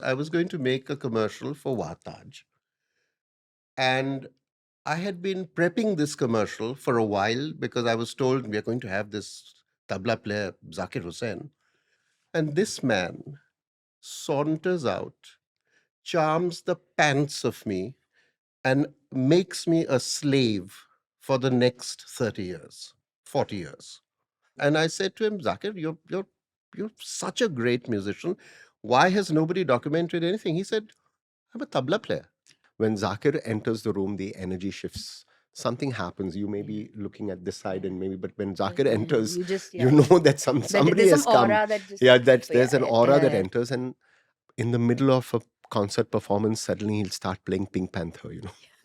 I was going to make a commercial for Wataj, and I had been prepping this commercial for a while because I was told we are going to have this tabla player, Zakir Hussain. And this man saunters out, charms the pants of me, and makes me a slave for the next 30 years, 40 years. And I said to him, Zakir, you're such a great musician. Why has nobody documented anything? He said, I'm a tabla player. When Zakir enters the room, the energy shifts. Something happens. You may be looking at this side, and maybe, but when Zakir enters, You just, you know that somebody there's has some come. aura that just, Yeah, there's an yeah, aura that yeah. enters, and in the middle of a concert performance, suddenly he'll start playing Pink Panther,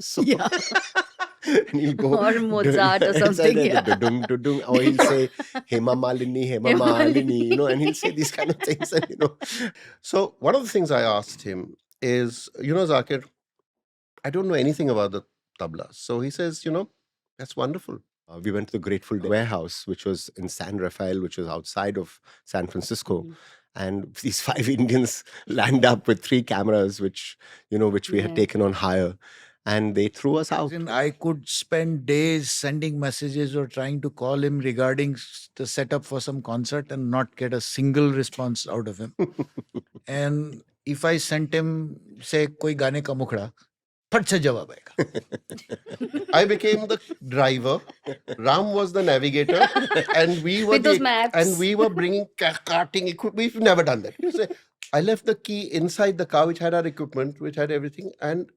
So, Yeah. and he'll go Or Mozart or something, yeah. dudung, or he'll say Hema Malini, Hema Malini, and he'll say these kind of things, So one of the things I asked him is, Zakir, I don't know anything about the tabla. So he says, that's wonderful. We went to the Grateful Dead warehouse, which was in San Rafael, which was outside of San Francisco. And these 5 Indians land up with 3 cameras, which we had taken on hire. And they threw us out. I could spend days sending messages or trying to call him regarding the setup for some concert and not get a single response out of him. And if I sent him, say, koi gaane ka mukhda, फट से जवाब आएगा. I became the driver. Ram was the navigator, and we were With those maps. and we were bringing karting equipment. We've never done that. You say, I left the key inside the car, which had our equipment, which had everything, and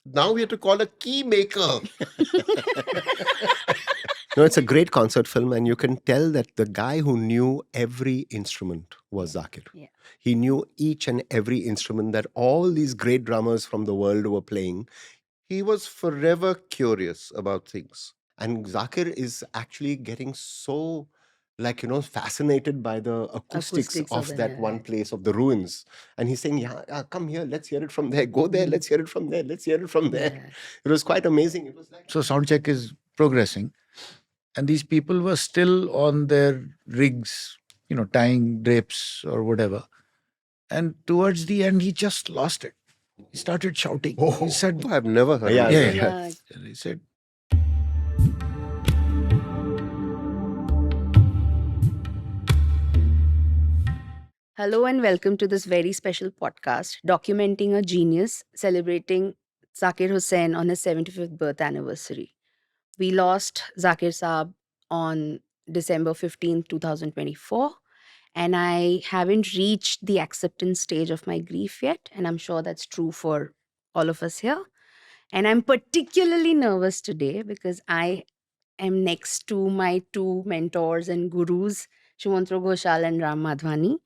now we have to call a key maker. No, it's a great concert film, and you can tell that the guy who knew every instrument was Zakir. Yeah. He knew each and every instrument that all these great drummers from the world were playing. He was forever curious about things. And Zakir is actually getting so, fascinated by the acoustics of that one place, of the ruins. And he's saying, yeah, come here, let's hear it from there. Go there, let's hear it from there. Let's hear it from there. Yeah. It was quite amazing. It was like... So sound check is progressing. And these people were still on their rigs, tying drapes or whatever. And towards the end, he just lost it. He started shouting. He said, I've never heard Yeah, of that. yeah. And he said, Hello and welcome to this very special podcast documenting a genius celebrating Zakir Hussain on his 75th birth anniversary. We lost Zakir Saab on December 15th, 2024, and I haven't reached the acceptance stage of my grief yet, and I'm sure that's true for all of us here. And I'm particularly nervous today because I am next to my 2 mentors and gurus, Sumantra Ghosal and Madhvani.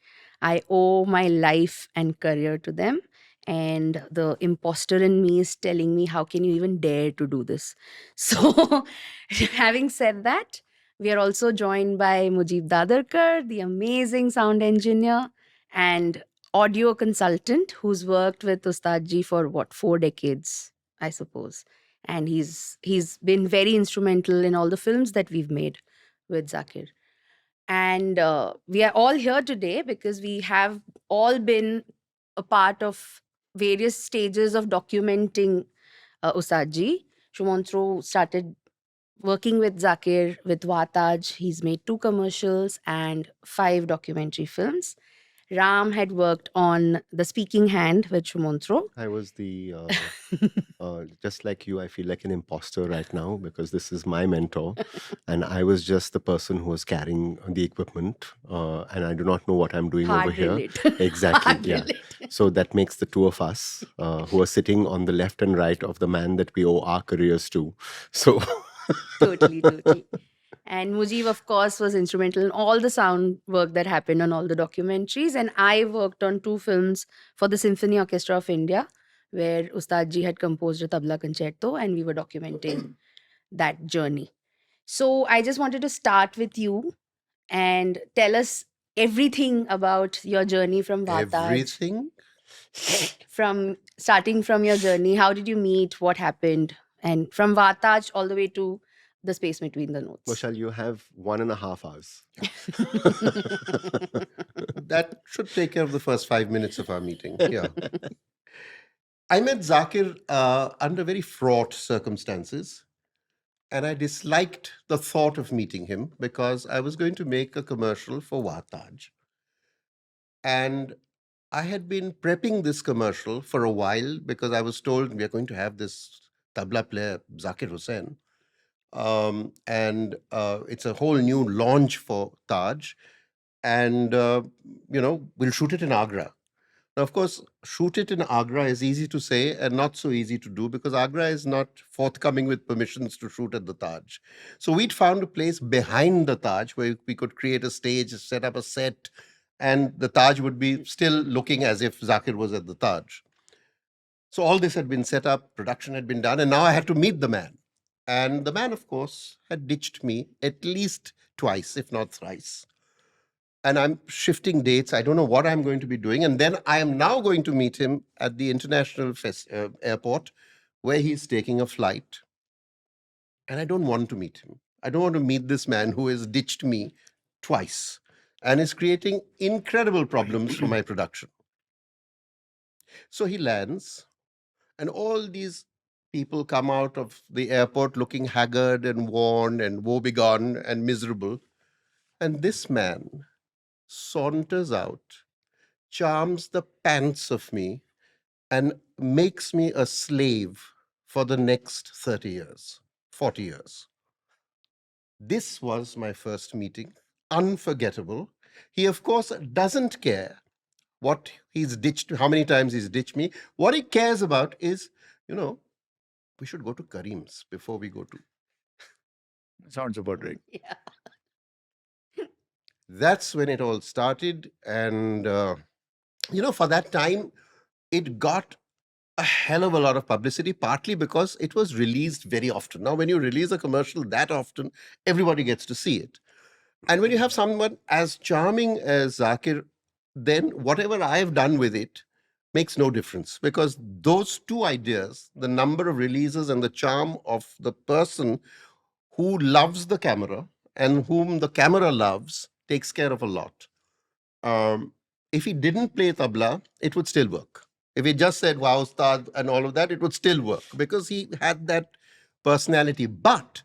I owe my life and career to them. And the imposter in me is telling me, how can you even dare to do this? So, having said that, we are also joined by Mujeeb Dadarkar, the amazing sound engineer and audio consultant who's worked with Ustaad Ji for 4 decades, I suppose. And he's been very instrumental in all the films that we've made with Zakir. And we are all here today because we have all been a part of various stages of documenting Ustaad Ji. Shumantro started working with Zakir with Wataj. He's made 2 commercials and 5 documentary films. Ram had worked on The Speaking Hand with Shumantro. I was the, just like you, I feel like an imposter right now because this is my mentor. And I was just the person who was carrying the equipment. And I do not know what I'm doing Hard over here. relate. Exactly, Hard yeah. relate. So that makes the 2 of us who are sitting on the left and right of the man that we owe our careers to. So... Totally. And Mujeeb, of course, was instrumental in all the sound work that happened on all the documentaries. And I worked on 2 films for the Symphony Orchestra of India, where Ustaad Ji had composed a tabla concerto, and we were documenting that journey. So I just wanted to start with you and tell us everything about your journey from Vataj. Everything? Starting from your journey, how did you meet? What happened? And from Vataj all the way to the space between the notes. Ghoshal, you have 1.5 hours. That should take care of the first 5 minutes of our meeting. Yeah. I met Zakir under very fraught circumstances, and I disliked the thought of meeting him because I was going to make a commercial for Wataj. And I had been prepping this commercial for a while because I was told we are going to have this tabla player, Zakir Hussain. And it's a whole new launch for Taj. And, we'll shoot it in Agra. Now, of course, shoot it in Agra is easy to say and not so easy to do because Agra is not forthcoming with permissions to shoot at the Taj. So we'd found a place behind the Taj where we could create a stage, set up a set, and the Taj would be still looking as if Zakir was at the Taj. So all this had been set up, production had been done, and now I had to meet the man. And the man, of course, had ditched me at least twice, if not thrice. And I'm shifting dates. I don't know what I'm going to be doing. And then I am now going to meet him at the international airport where he's taking a flight. And I don't want to meet him. I don't want to meet this man who has ditched me twice and is creating incredible problems for my production. So he lands, and all these people come out of the airport looking haggard and worn and woebegone and miserable. And this man saunters out, charms the pants of me, and makes me a slave for the next 30 years, 40 years. This was my first meeting, unforgettable. He, of course, doesn't care what he's ditched, how many times he's ditched me. What he cares about is, we should go to Karim's before we go to. Sounds about right. Yeah. That's when it all started. And, for that time, it got a hell of a lot of publicity, partly because it was released very often. Now, when you release a commercial that often, everybody gets to see it. And when you have someone as charming as Zakir, then whatever I've done with it makes no difference, because those two ideas, the number of releases and the charm of the person who loves the camera and whom the camera loves, takes care of a lot. If he didn't play tabla, it would still work. If he just said, wow, Ustaad, and all of that, it would still work because he had that personality. But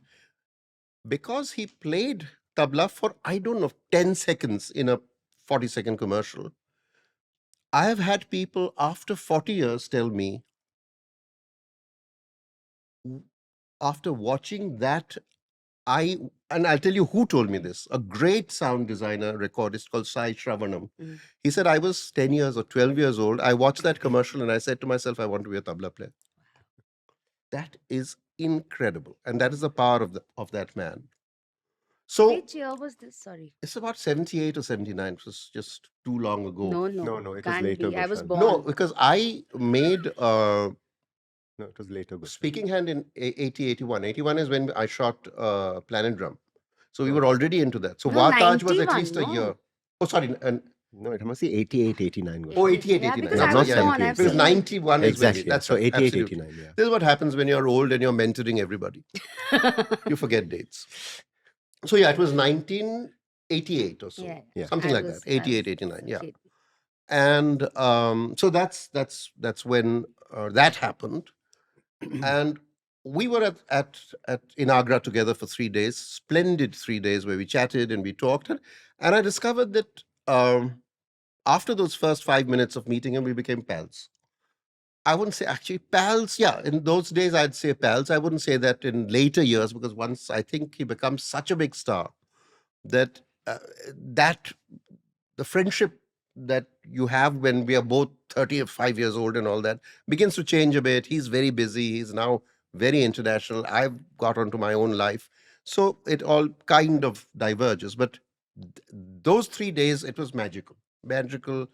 because he played tabla for, 10 seconds in a 40-second commercial, I have had people after 40 years tell me, after watching that, and I'll tell you who told me this, a great sound designer, recordist called Sai Shravanam. He said, I was 10 years or 12 years old. I watched that commercial and I said to myself, I want to be a tabla player. That is incredible. And that is the power of that man. So Which year was this? Sorry. it's about 78 or 79. It was just too long ago. No, No, it was can't later, be. I was Ghoshal. born. No, because I made No, it was later. Ghoshal. Speaking Hand in 80, 81. 81 is when I shot Planet Drum. So we were already into that. So No, Wataj was at 91, least a no. year. Oh, sorry. And No, it must be 88, 89. Ghoshal. oh, 88, Yeah, 89. because I Not was yeah, born, yeah. I've Because seen. 91 is when Exactly. that's So right, 88, absolutely. 89, yeah. This is what happens when you're old and you're mentoring everybody. You forget dates. So yeah, it was 1988 or so. Yeah. Something I like was- that. 88, I was 89. Yeah. a kid. And so that's when that happened. And we were at in Agra together for 3 days, splendid 3 days where we chatted and we talked. And I discovered that after those first 5 minutes of meeting him, we became pals. I wouldn't say actually pals. Yeah, in those days, I'd say pals. I wouldn't say that in later years, because once I think he becomes such a big star that that the friendship that you have when we are both 35 years old and all that begins to change a bit. He's very busy. He's now very international. I've got onto my own life. So it all kind of diverges. But those 3 days, it was magical, magical.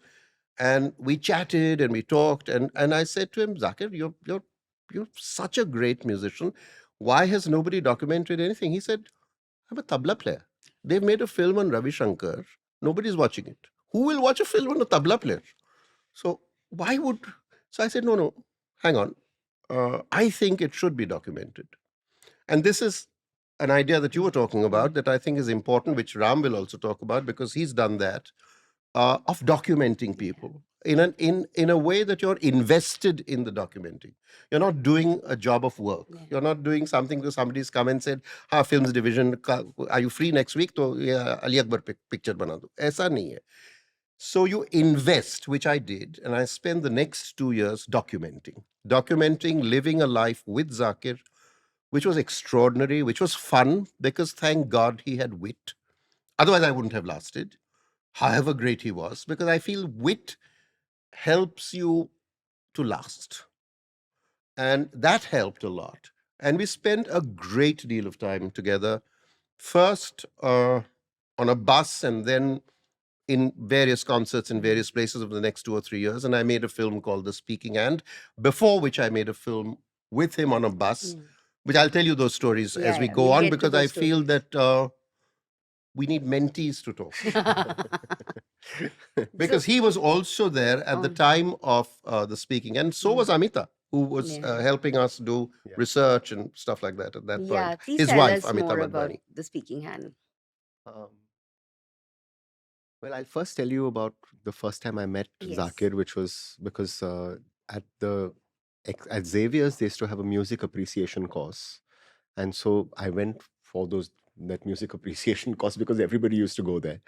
And we chatted and we talked. And I said to him, Zakir, you're such a great musician. Why has nobody documented anything? He said, I'm a tabla player. They've made a film on Ravi Shankar. Nobody's watching it. Who will watch a film on a tabla player? So why would... So I said, no, hang on. I think it should be documented. And this is an idea that you were talking about that I think is important, which Ram will also talk about because he's done that, of documenting people in a way that you're invested in the documenting. You're not doing a job of work. Yeah. You're not doing something that somebody's come and said, "Ha, films division, are you free next week? To yeah, Ali Akbar picture bana do." Aisa nahi hai. So you invest, which I did, and I spent the next 2 years documenting, living a life with Zakir, which was extraordinary, which was fun, because thank God he had wit. Otherwise, I wouldn't have lasted, however great he was, because I feel wit helps you to last. And that helped a lot. And we spent a great deal of time together, first on a bus and then in various concerts in various places over the next 2 or 3 years. And I made a film called The Speaking Hand, before which I made a film with him on a bus, which I'll tell you those stories as we go we'll on, get to because I those feel stories. that we need mentees to talk. Because he was also there at the time of The Speaking, and so was Amita, who was Yeah. helping us do Yeah. research and stuff like that at that Yeah, point. please His tell wife, us Amita more about Madhvani. The Speaking Hand. Um, well, I'll first tell you about the first time I met Yes. Zakir, which was because at Xavier's they used to have a music appreciation course, and so I went for that music appreciation course because everybody used to go there.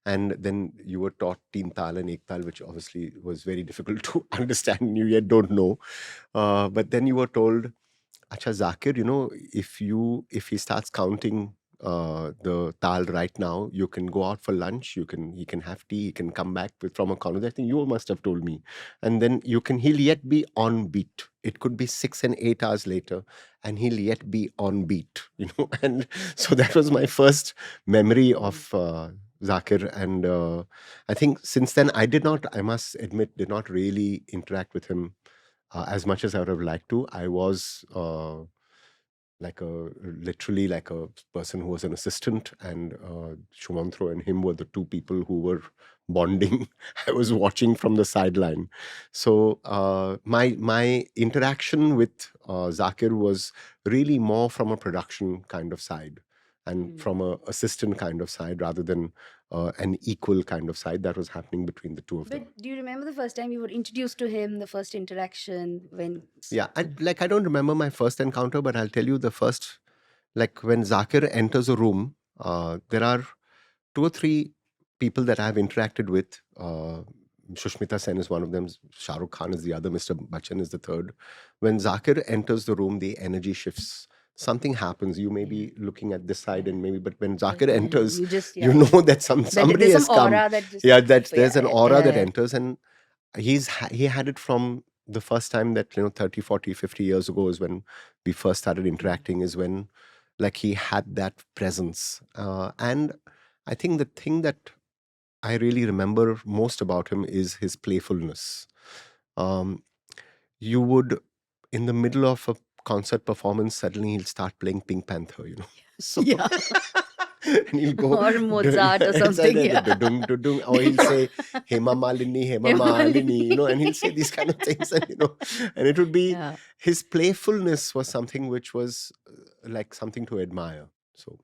And then you were taught Teen Tal and Ek Tal, which obviously was very difficult to understand, and you yet don't know. But then you were told, Acha Zakir, if he starts counting the tal right now, you can go out for lunch, he can have tea, he can come back from a conversation. I think you must have told me. And then he'll yet be on beat. It could be 6 and 8 hours later, and he'll yet be on beat. And so that was my first memory of Zakir. And I think since then, I must admit, did not really interact with him as much as I would have liked to. I was literally like a person who was an assistant, and Shumantro and him were the two people who were bonding. I was watching from the sideline. So my interaction with Zakir was really more from a production kind of side and from a assistant kind of side rather than an equal kind of side that was happening between the two of them. But do you remember the first time you were introduced to him, the first interaction when? Yeah, I don't remember my first encounter, but I'll tell you the first, like when Zakir enters a room, there are two or three people that I've interacted with. Shushmita Sen is one of them, Shah Rukh Khan is the other, Mr. Bachchan is the third. When Zakir enters the room, the energy shifts. Something happens. You may be looking at this side, and maybe, but when Zakir enters, you just you know that somebody there's has some come. aura that just Yeah, there's an yeah, aura that yeah. enters, and he had it from the first time that 30, 40, 50 years ago is when we first started interacting, is when like he had that presence. And I think the thing that I really remember most about him is his playfulness. um, you would, in the middle of a concert performance, suddenly he'll start playing Pink Panther. So Yeah. and he'll go Or Mozart or something, yeah. dudung, or he'll say Hema Malini, and he'll say these kind of things, and it would be Yeah. his playfulness was something which was like something to admire. So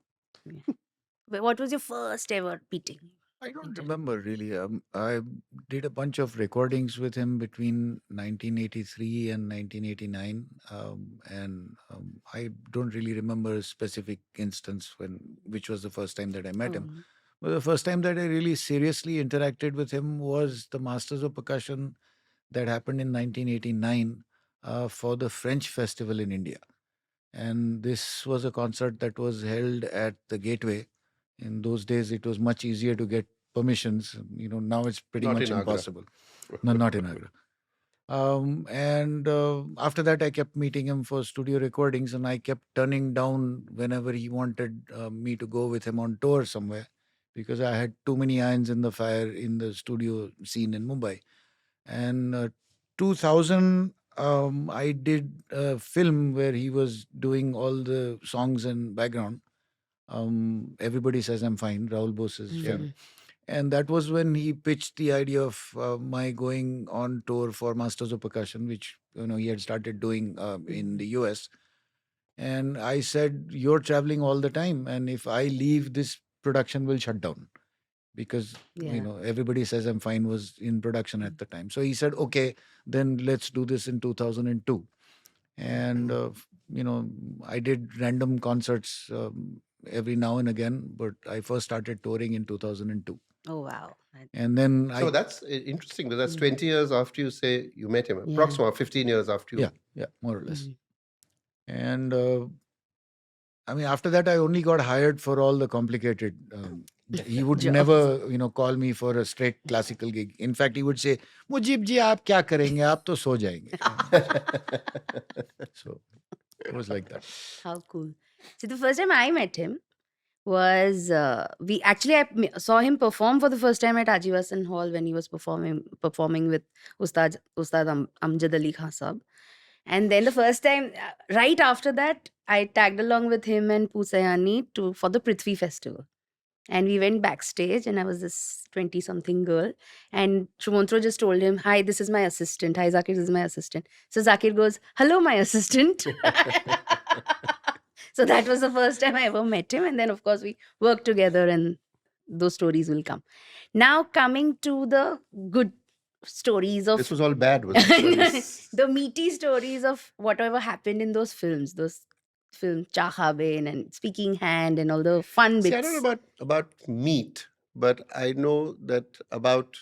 But what was your first ever meeting? I don't remember really. I did a bunch of recordings with him between 1983 and 1989, and I don't really remember a specific instance which was the first time that I met him. But the first time that I really seriously interacted with him was the Masters of Percussion that happened in 1989 for the French Festival in India. And this was a concert that was held at the Gateway. In those days, it was much easier to get permissions. Now it's pretty Not much in Agra. impossible. No, not in Agra. And after that, I kept meeting him for studio recordings, and I kept turning down whenever he wanted me to go with him on tour somewhere because I had too many irons in the fire in the studio scene in Mumbai. And 2000, I did a film where he was doing all the songs and background. Everybody Says I'm Fine, Rahul Bose's film. And that was when he pitched the idea of my going on tour for Masters of Percussion, which he had started doing in the US. And I said, you're traveling all the time. And if I leave, this production will shut down because, Yeah. everybody says I'm fine was in production at the time. So he said, okay, then let's do this in 2002. And, I did random concerts every now and again, but I first started touring in 2002. Oh, wow. And then So that's interesting. But that's Mm. 20 years after you say you met him, Yeah. approximately 15 years after you. yeah, more or less. Mhm. And after that, I only got hired for all the complicated. He would Jobs. never, call me for a straight classical gig. In fact, he would say, "Mujib ji, aap kya karenge? Aap to so jayenge." So it was like that. How cool. See, the first time I met him was I saw him perform for the first time at Ajivasan Hall when he was performing with Ustad Amjad Ali Khan Sahab. And then the first time, right after that, I tagged along with him and Pusayani for the Prithvi Festival. And we went backstage, and I was this 20-something girl. And Sumantra just told him, "Hi, this is my assistant. Hi, Zakir, this is my assistant." So Zakir goes, "Hello, my assistant." So that was the first time I ever met him. And then, of course, we worked together, and those stories will come. Now, coming to the good stories of This was all bad, was it? the meaty stories of whatever happened in those films, Chaha Bain and Speaking Hand and all the fun bits. See, I don't know about meat, but I know that about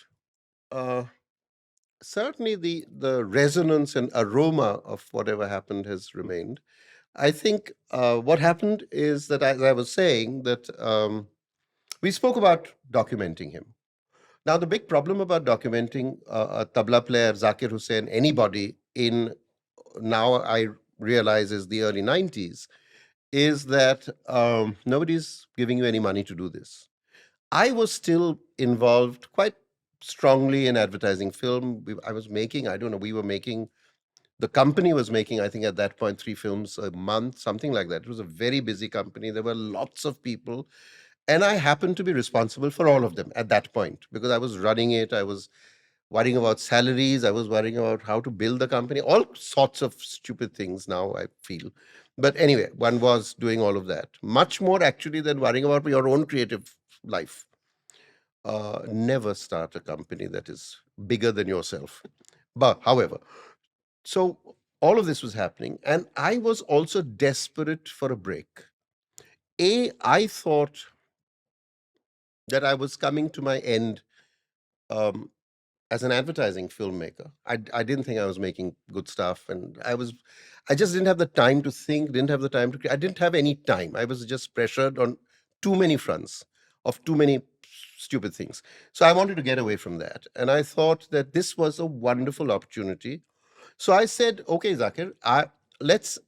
certainly the resonance and aroma of whatever happened has remained. I think what happened is that, as I was saying, that we spoke about documenting him. Now, the big problem about documenting a tabla player, Zakir Hussain, anybody in now I realize is the early 90s, is that nobody's giving you any money to do this. I was still involved quite strongly in advertising film. I was making, I don't know, we were making, the company was making, I think at that point, 3 films a month, something like that. It was a very busy company. There were lots of people. And I happened to be responsible for all of them at that point because I was running it. I was worrying about salaries. I was worrying about how to build the company, all sorts of stupid things now, I feel. But anyway, one was doing all of that. Much more actually than worrying about your own creative life. Never start a company that is bigger than yourself. But however, so all of this was happening. And I was also desperate for a break. I thought that I was coming to my end um, as an advertising filmmaker. I didn't think I was making good stuff, and I just didn't have the time to think, didn't have the time to. I didn't have any time. I was just pressured on too many fronts of too many stupid things. So I wanted to get away from that, and I thought that this was a wonderful opportunity. So I said, "Okay, Zakir, let's."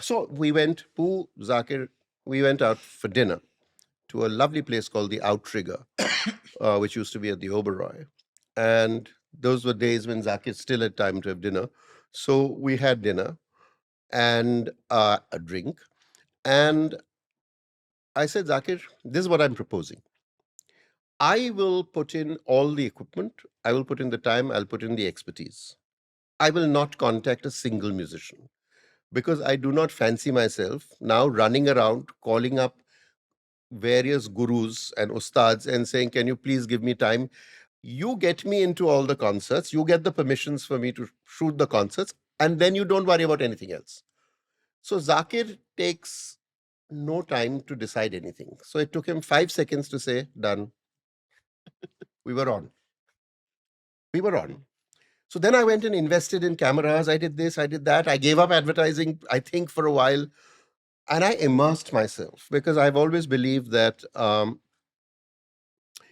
So we went, Pooh, Zakir, we went out for dinner to a lovely place called the Outrigger, which used to be at the Oberoi. And those were days when Zakir still had time to have dinner. So we had dinner and a drink. And I said, Zakir, this is what I'm proposing. I will put in all the equipment, I will put in the time, I'll put in the expertise. I will not contact a single musician because I do not fancy myself now running around calling up various gurus and ustads and saying, can you please give me time? You get me into all the concerts, you get the permissions for me to shoot the concerts, and then you don't worry about anything else. So Zakir takes no time to decide anything. So it took him 5 seconds to say, done. We were on. We were on. So then I went and invested in cameras. I did this, I did that. I gave up advertising, I think, for a while. And I immersed myself because I've always believed that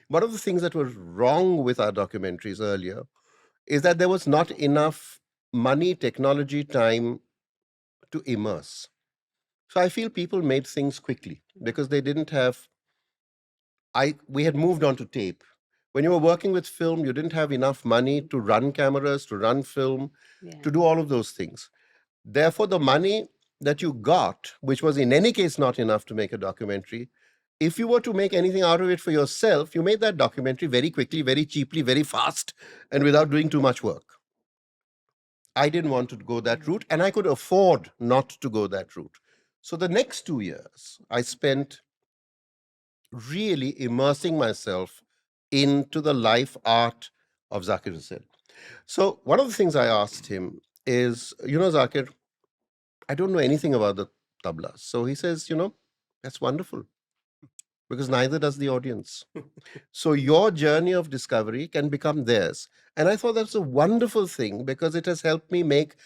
one of the things that was wrong with our documentaries earlier is that there was not enough money, technology, time to immerse. So I feel people made things quickly because they didn't have. We had moved on to tape. When you were working with film, you didn't have enough money to run cameras, to run film, to do all of those things. Therefore, the money that you got, which was in any case not enough to make a documentary, if you were to make anything out of it for yourself, you made that documentary very quickly, very cheaply, very fast, and without doing too much work. I didn't want to go that route, and I could afford not to go that route. So the next 2 years, I spent really immersing myself into the life art of Zakir Hussain. So one of the things I asked him is, Zakir, I don't know anything about the tabla. So he says, that's wonderful, because neither does the audience. So your journey of discovery can become theirs. And I thought that's a wonderful thing, because it has helped me make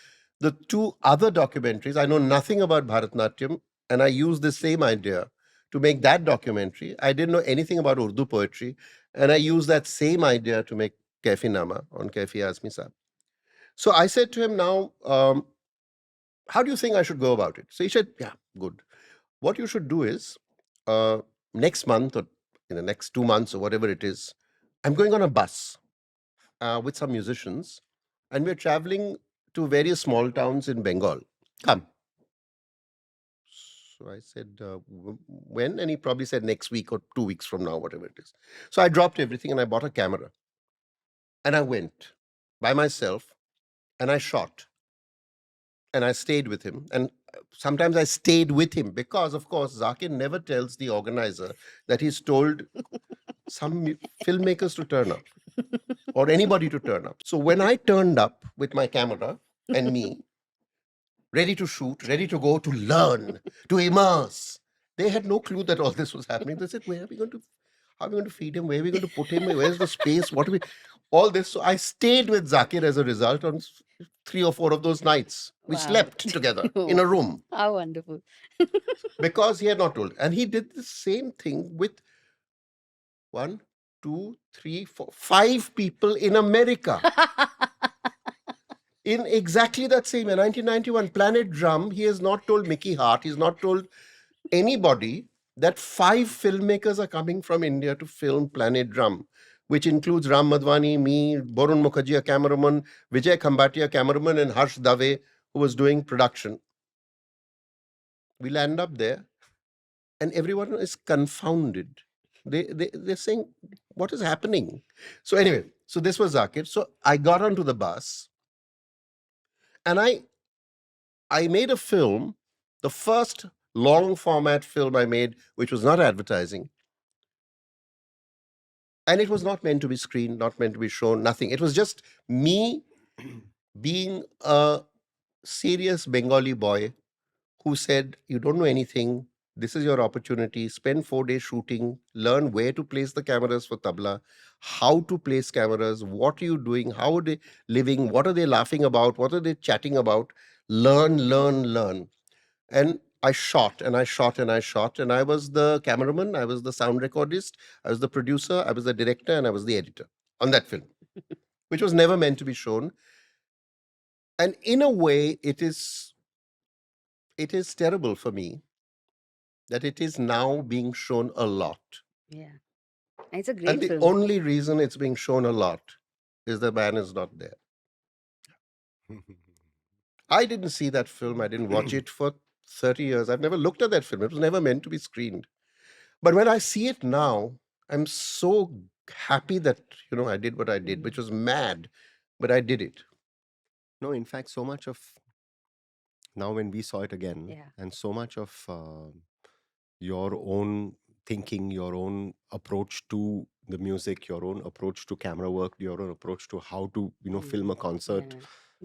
the 2 other documentaries. I know nothing about Bharatnatyam, and I used the same idea to make that documentary. I didn't know anything about Urdu poetry, and I used that same idea to make Kaifi Nama on Kaifi Azmi Saab. So I said to him, now, how do you think I should go about it? So he said, yeah, good. What you should do is, next month, or in the next 2 months, or whatever it is, I'm going on a bus with some musicians, and we're traveling to various small towns in Bengal. Come. So I said, when? And he probably said next week or 2 weeks from now, whatever it is. So I dropped everything and I bought a camera. And I went by myself and I shot. And I stayed with him. And sometimes I stayed with him because, of course, Zakir never tells the organizer that he's told some filmmakers to turn up or anybody to turn up. So when I turned up with my camera and me, ready to shoot, ready to go, to learn, to immerse, they had no clue that all this was happening. They said, how are we going to feed him? Where are we going to put him? Where's the space? All this. So I stayed with Zakir as a result on 3 or 4 of those nights. We Wow. slept together in a room How wonderful. because he had not told. And he did the same thing with 1, 2, 3, 4, 5 people in America. In exactly that same year, 1991, Planet Drum, he has not told Mickey Hart, he's not told anybody that 5 filmmakers are coming from India to film Planet Drum, which includes Ram Madhvani, me, Borun Mukherjee, a cameraman, Vijay Khambhatia, cameraman, and Harsh Dave, who was doing production. We land up there, and everyone is confounded. They're saying, what is happening? So anyway, so this was Zakir. So I got onto the bus, and I made a film, the first long format film I made, which was not advertising. And it was not meant to be screened, not meant to be shown, nothing. It was just me being a serious Bengali boy who said, you don't know anything. This is your opportunity. Spend 4 days shooting, learn where to place the cameras for tabla, how to place cameras, what are you doing, how are they living, what are they laughing about, what are they chatting about. Learn, learn, learn. And I shot and I shot and I shot, and I was the cameraman, I was the sound recordist, I was the producer, I was the director, and I was the editor on that film, which was never meant to be shown. And in a way, it is terrible for me that it is now being shown a lot. Yeah. And it's a And great the film. only reason it's being shown a lot is the man is not there. I didn't see that film. I didn't watch it for 30 years. I've never looked at that film. It was never meant to be screened. But when I see it now, I'm so happy that, I did what I did, which was mad, but I did it. No, in fact, so much of now when we saw it again, Yeah. and so much of your own thinking, your own approach to the music, your own approach to camera work, your own approach to how to, film a concert, Yeah.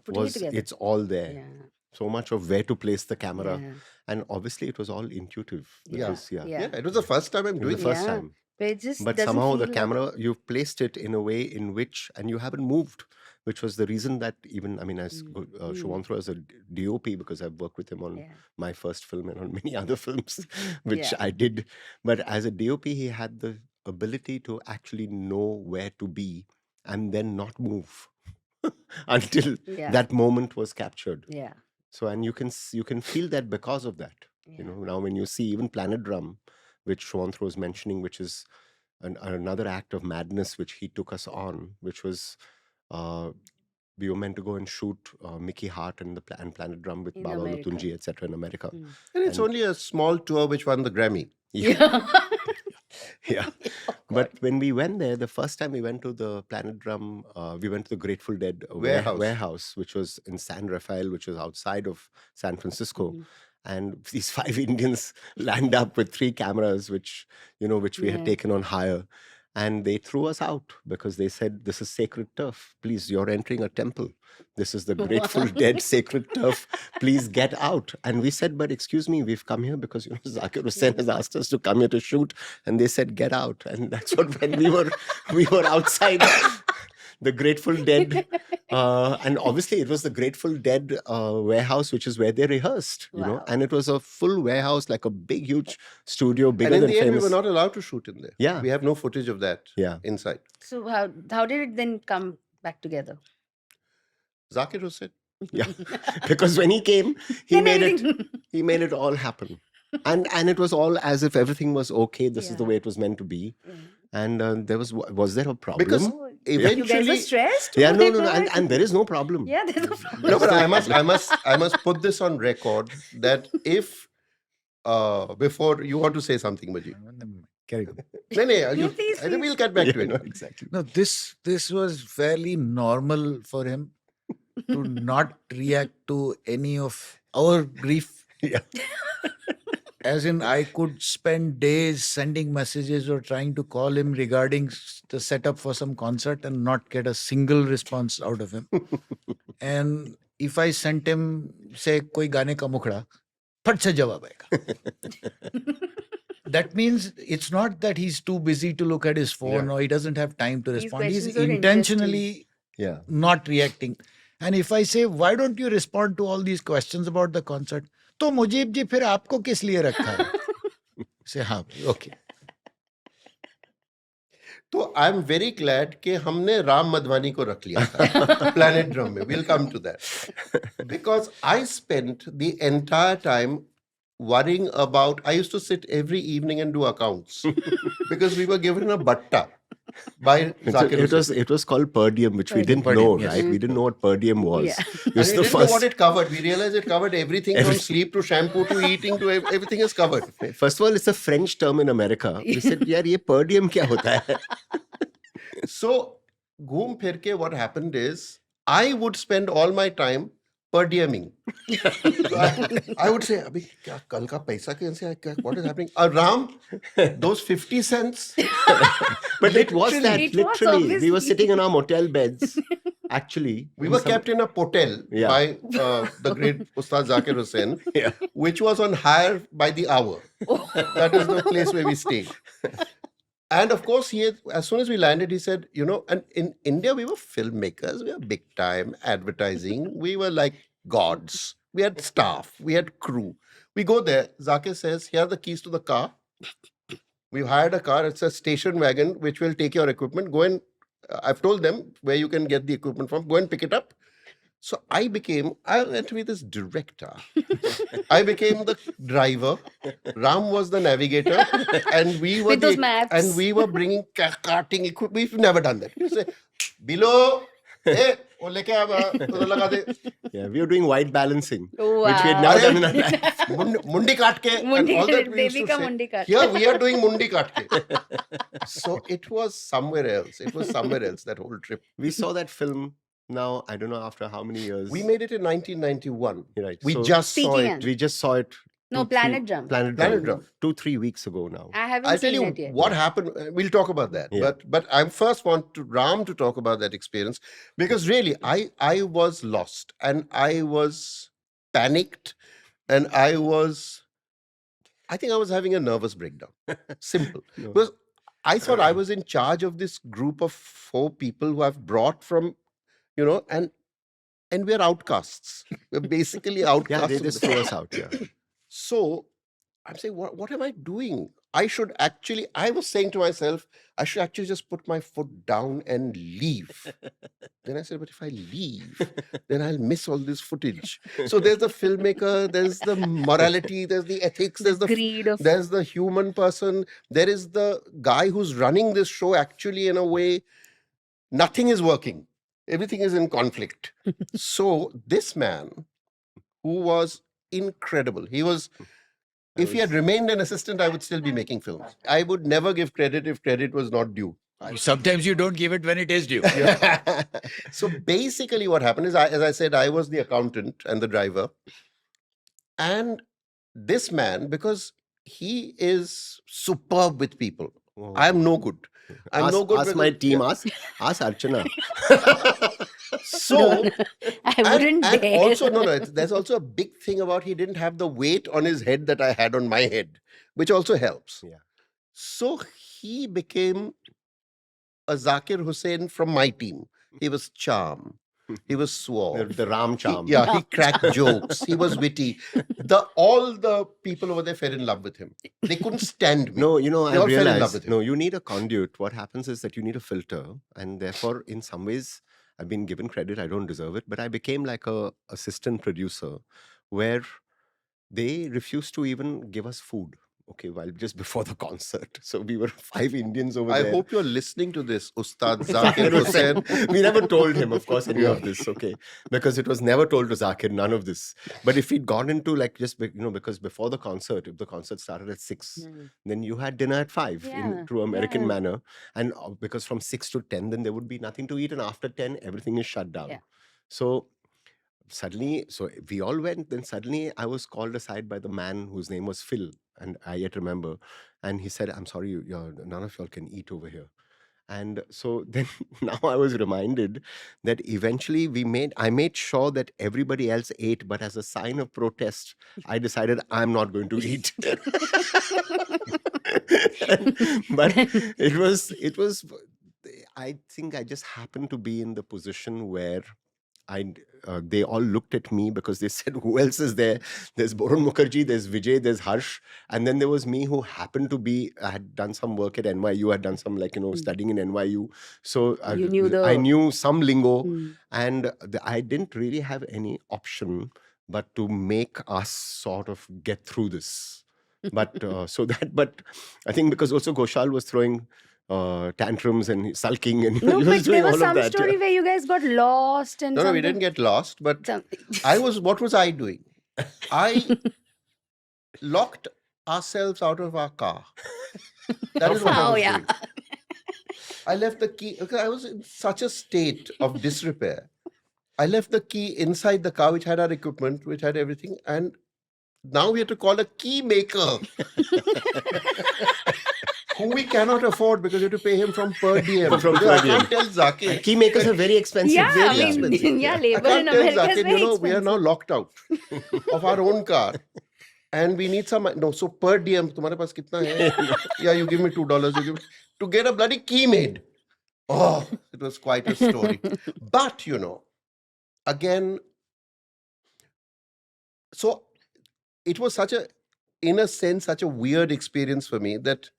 Putting it was together. it's all there. Yeah. So much of where to place the camera, Yeah. and obviously it was all intuitive. Yeah. Because, yeah, Yeah. Yeah, it was the first time I'm it was doing the first Yeah. time. But it just But doesn't somehow the feel like- camera, you've placed it in a way in which, and you haven't moved, which was the reason that even, as Sumantra as a DOP, because I've worked with him on Yeah. my first film and on many other films, which Yeah. I did. But as a DOP, he had the ability to actually know where to be and then not move until Yeah. that moment was captured. Yeah. So, and you can feel that because of that. Yeah. Now when you see even Planet Drum, which Shwanthra was mentioning, which is another act of madness which he took us on, which was we were meant to go and shoot Mickey Hart and Planet Drum with In Baba America. Lutunji, etc. in America. Mm. And it's only a small tour which won the Grammy. Yeah. Yeah. Oh, But God. when we went there, the first time we went to the Planet Drum, we went to the Grateful Dead Warehouse. warehouse, which was in San Rafael, which was outside of San Francisco. Mhm. And these 5 Indians lined up with 3 cameras, which we had Yeah. taken on hire. And they threw us out because they said, "This is sacred turf. Please, you're entering a temple. This is the Grateful Dead sacred turf. Please get out." And we said, "But excuse me, we've come here because Zakir Hussain has asked us to come here to shoot." And they said, "Get out." And that's what when we were outside the Grateful Dead, and obviously it was the Grateful Dead warehouse, which is where they rehearsed, Wow. and it was a full warehouse, like a big, huge studio, bigger And in than the end, we famous. were not allowed to shoot in there. Yeah. We have no footage of that Yeah. inside. So how did it then come back together? Zakir Hussain. Yeah. Because when he came, he Then made it. everything- He made it all happen, and it was all as if everything was okay. This is the Yeah. way it was meant to be. And there was there a problem? Because Oh, eventually, you guys were stressed? yeah, Oh no, my no, no, God. and there is no problem. Yeah, there's no problem. no, but I must put this on record that if before you want to say something, Majid. Carry on. No, no, No, please, I think please. we'll get back to Yeah, it. no, exactly. No, this was fairly normal for him to not react to any of our grief. Yeah. As in, I could spend days sending messages or trying to call him regarding the setup for some concert and not get a single response out of him. And if I sent him, say, koi gaane ka mukhda, फट से जवाब आएगा. That means it's not that he's too busy to look at his phone Yeah. or he doesn't have time to These respond. He's questions are intentionally Yeah. not reacting. And if I say, why don't you respond to all these questions about the concert? तो मुजीब जी फिर आपको किस लिए रखा है? Say, हाँ, okay. तो I am very glad कि हमने राम मधवानी को रख लिया था प्लैनेट ड्रम में. We'll come to that because I spent the entire time worrying about. I used to sit every evening and do accounts because we were given a batta by Zakir Hussain. It was called per diem, which we Per didn't diem, know, yes. right? We didn't know what per diem was. Yeah. It And was we the didn't know what it covered. We realized it covered everything from sleep to shampoo to eating to everything is covered. First of all, it's a French term in America. We said, "यार ये per diem क्या होता है?" So, घूम फिर के what happened is I would spend all my time per dieming. So I would say, अभी क्या कल का पैसा कैसे आया? क्या what is happening? Ram, those 50 cents. But it was that, It was, literally. We were obviously. sitting in our motel beds. Actually, We were kept in a hotel Yeah. by the great Ustaad Zakir Hussain, Yeah. which was on hire by the hour. That is the place where we stayed. And of course, as soon as we landed, he said, and in India, we were filmmakers, we were big time advertising, we were like gods. We had staff, we had crew. We go there, Zakir says, here are the keys to the car. We've hired a car, it's a station wagon, which will take your equipment. Go and, I've told them where you can get the equipment from, go and pick it up. So I went to be this director. I became the driver. Ram was the navigator. And we were With those maps. And we were bringing karting equipment. We've never done that. You say, below, hey, wo leke aap, udhar laga de. Yeah, we were doing white balancing, Oh, which we had wow. never done in our life. Mundi kaat ke. And all that we used Baby to ka say. mundi kaat. Here we are doing mundi kaat ke. So it was somewhere else. It was somewhere else, that whole trip. We saw that film now, I don't know after how many years. We made it in 1991. Right. We So just saw Speaking it. of- we just saw it. No, Planet Drum. Planet Planet Drum. Drum. 2-3 weeks ago now. I haven't I'll tell seen you it yet. what happened. We'll talk about that. Yeah. But I first want Ram to talk about that experience because really I was lost and I was panicked and I think I was having a nervous breakdown. Simple. No. Because I thought I was in charge of this group of 4 people who I've brought from, and we're outcasts. We're basically outcasts. Yeah, they of just the- threw us out. Yeah. So I'm saying, what am I doing? I was saying to myself, I should actually just put my foot down and leave. Then I said, but if I leave, then I'll miss all this footage. So there's the filmmaker, there's the morality, there's the ethics, there's Greed of the human person, there is the guy who's running this show. Actually, in a way, nothing is working. Everything is in conflict. So this man, who was incredible, he was If he had remained an assistant, I would still be making films. I would never give credit if credit was not due. Sometimes you don't give it when it is due. So basically what happened is, as I said, I was the accountant and the driver. And this man, because he is superb with people, I'm no good. I'm no good Ask with my team. Ask Archana. So, I wouldn't and dare. also, there's also a big thing about he didn't have the weight on his head that I had on my head, which also helps. Yeah. So he became a Zakir Hussain from my team. He was charm. He was suave. The Ram charm. He cracked jokes. He was witty. All the people over there fell in love with him. They couldn't stand me. No, They I all fell in love realized, with him. you need a conduit. What happens is that you need a filter. And therefore, in some ways, I've been given credit. I don't deserve it. But I became like a assistant producer where they refused to even give us food. Okay, while just before the concert. So we were 5 Indians over I there. hope you're listening to this, Ustaad Zakir Hussain. We never told him, of course, any of this, okay? Because it was never told to Zakir, none of this. But if we'd gone into like just, because before the concert, if the concert started at 6, then you had dinner at 5 in true American manner. And because from 6 to 10, then there would be nothing to eat. And after 10, everything is shut down. Yeah. So suddenly, we all went. Then suddenly I was called aside by the man whose name was Phil. And I yet remember. And he said, I'm sorry, none of y'all can eat over here. And so then now I was reminded that eventually I made sure that everybody else ate, but as a sign of protest, I decided I'm not going to eat. But it was, I think I just happened to be in the position where they all looked at me because they said, who else is there? There's Borun Mukherjee, there's Vijay, there's Harsh. And then there was me who happened to be, I had done some work at NYU, had done some studying in NYU. So You knew I knew some lingo and I didn't really have any option but to make us sort of get through this. But but I think because also Ghoshal was throwing tantrums and sulking and No, he but was doing there was all some of that. story where you guys got lost and No, we something. didn't get lost, but Some- what was I doing? I locked ourselves out of our car. That is what I Oh, was yeah. doing. I left the key, because I was in such a state of disrepair. I left the key inside the car, which had our equipment, which had everything, and now we have to call a key maker. Who we cannot afford because you have to pay him from per diem. From Because I per diem. can't tell Zakir. Key makers are very expensive. Yeah, very I mean, expensive. yeah, I labor can't in tell America is Zakir, very expensive. we are now locked out of our own car. And we need some, so per diem, तुम्हारे पास कितना है? Yeah, you give me $2, to get a bloody key made. Oh, it was quite a story. But, again, so it was in a sense, such a weird experience for me that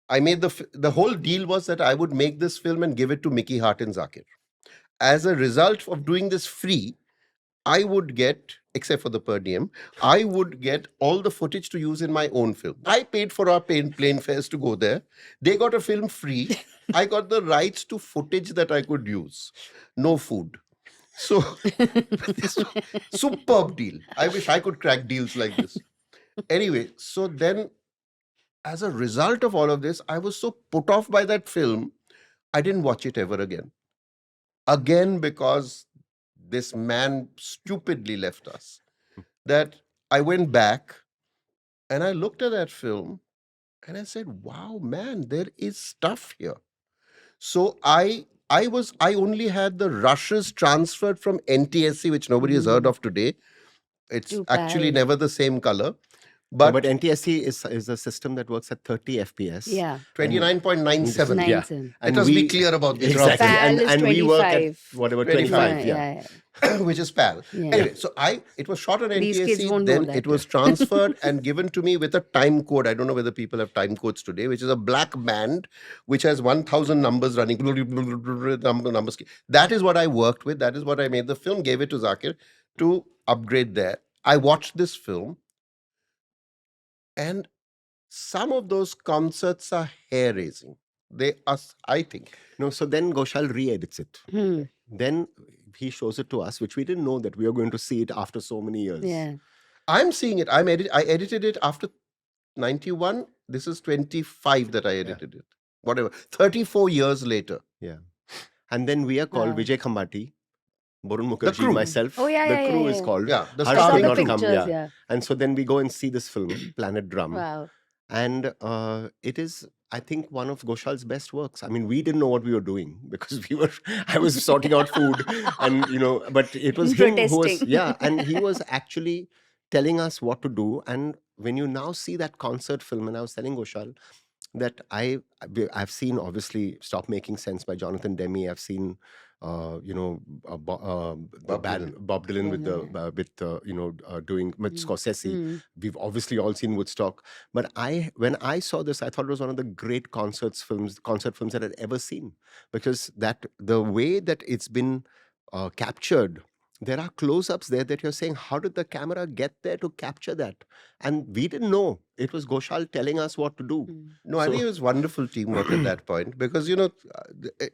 I made the whole deal was that I would make this film and give it to Mickey Hart and Zakir. As a result of doing this free, I would get, except for the per diem, I would get all the footage to use in my own film. I paid for our plane fares to go there. They got a film free. I got the rights to footage that I could use. No food. So, this superb deal. I wish I could crack deals like this. Anyway, so then, as a result of all of this, I was so put off by that film, I didn't watch it ever again. Again, because this man stupidly left us. That I went back and I looked at that film and I said, wow, man, there is stuff here. So I only had the rushes transferred from NTSC, which nobody has heard of today. It's Too actually bad. never the same color. But But NTSC is a system that works at 30 FPS. Yeah. 29.97. Nine Yeah. cent. Let us be clear about this. Exactly. PAL is And we work at 25. whatever, 25, 25. Yeah. Which is PAL. Yeah. Anyway, so it was shot on These kids NTSC, won't know then that. it was transferred and given to me with a time code. I don't know whether people have time codes today, which is a black band which has 1,000 numbers running. Numbers. That is what I worked with. That is what I made the film, gave it to Zakir to upgrade there. I watched this film and some of those concerts are hair-raising. They are, I think. No, so then Ghoshal re-edits it. Then he shows it to us, which we didn't know that we were going to see it after so many years. Yeah. I'm seeing it. I edited it after 91. This is 25 that I edited it. Whatever. 34 years later. Yeah. And then we are called Wow. Vijay Khambati, Borun The Mukherjee, crew. myself. Oh, yeah, The yeah, crew yeah, is yeah. called. Yeah. The I Harsh saw staff did the not come. pictures, Yeah. yeah. And so then we go and see this film, Planet Drum. Wow. And it is, I think, one of Ghoshal's best works. I mean, we didn't know what we were doing because I was sorting out food and, but it was him who was, Protesting. and he was actually telling us what to do. And when you now see that concert film, and I was telling Ghoshal that I've seen, obviously, Stop Making Sense by Jonathan Demme. I've seen, the Dylan. Bob Dylan with Yeah. doing with Mm. Scorsese. Mm. We've obviously all seen Woodstock, but when I saw this, I thought it was one of the great concert films that I'd ever seen, because the way that it's been captured. There are close-ups there that you're saying, how did the camera get there to capture that? And we didn't know. It was Ghoshal telling us what to do. Mm. No, I think it was wonderful teamwork at that point because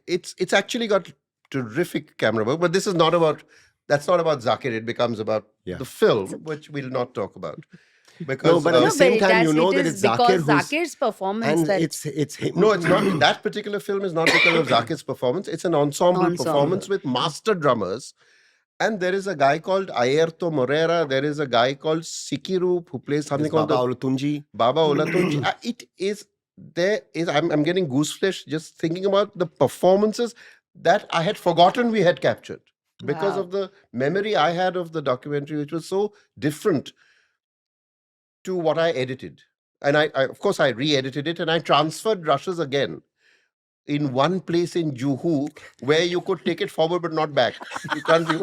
it's actually got terrific camera work. But this is not about that's not about Zakir. It becomes about Yeah. the film, which we'll not talk about. Because No, but at the same time, you know it that is it's because Zakir who's, Zakir's performance and that it's him. no, it's not. That particular film is not because of Zakir's performance. It's an ensemble performance with master drummers. And there is a guy called Ayrton Moreira. There is a guy called Sikiru who plays something There's called Baba Olatunji. Baba Olatunji. I'm getting gooseflesh just thinking about the performances that I had forgotten we had captured because Wow. of the memory I had of the documentary, which was so different to what I edited. And I of course, I re-edited it and I transferred rushes again in one place in Juhu where you could take it forward but not back. You can't be.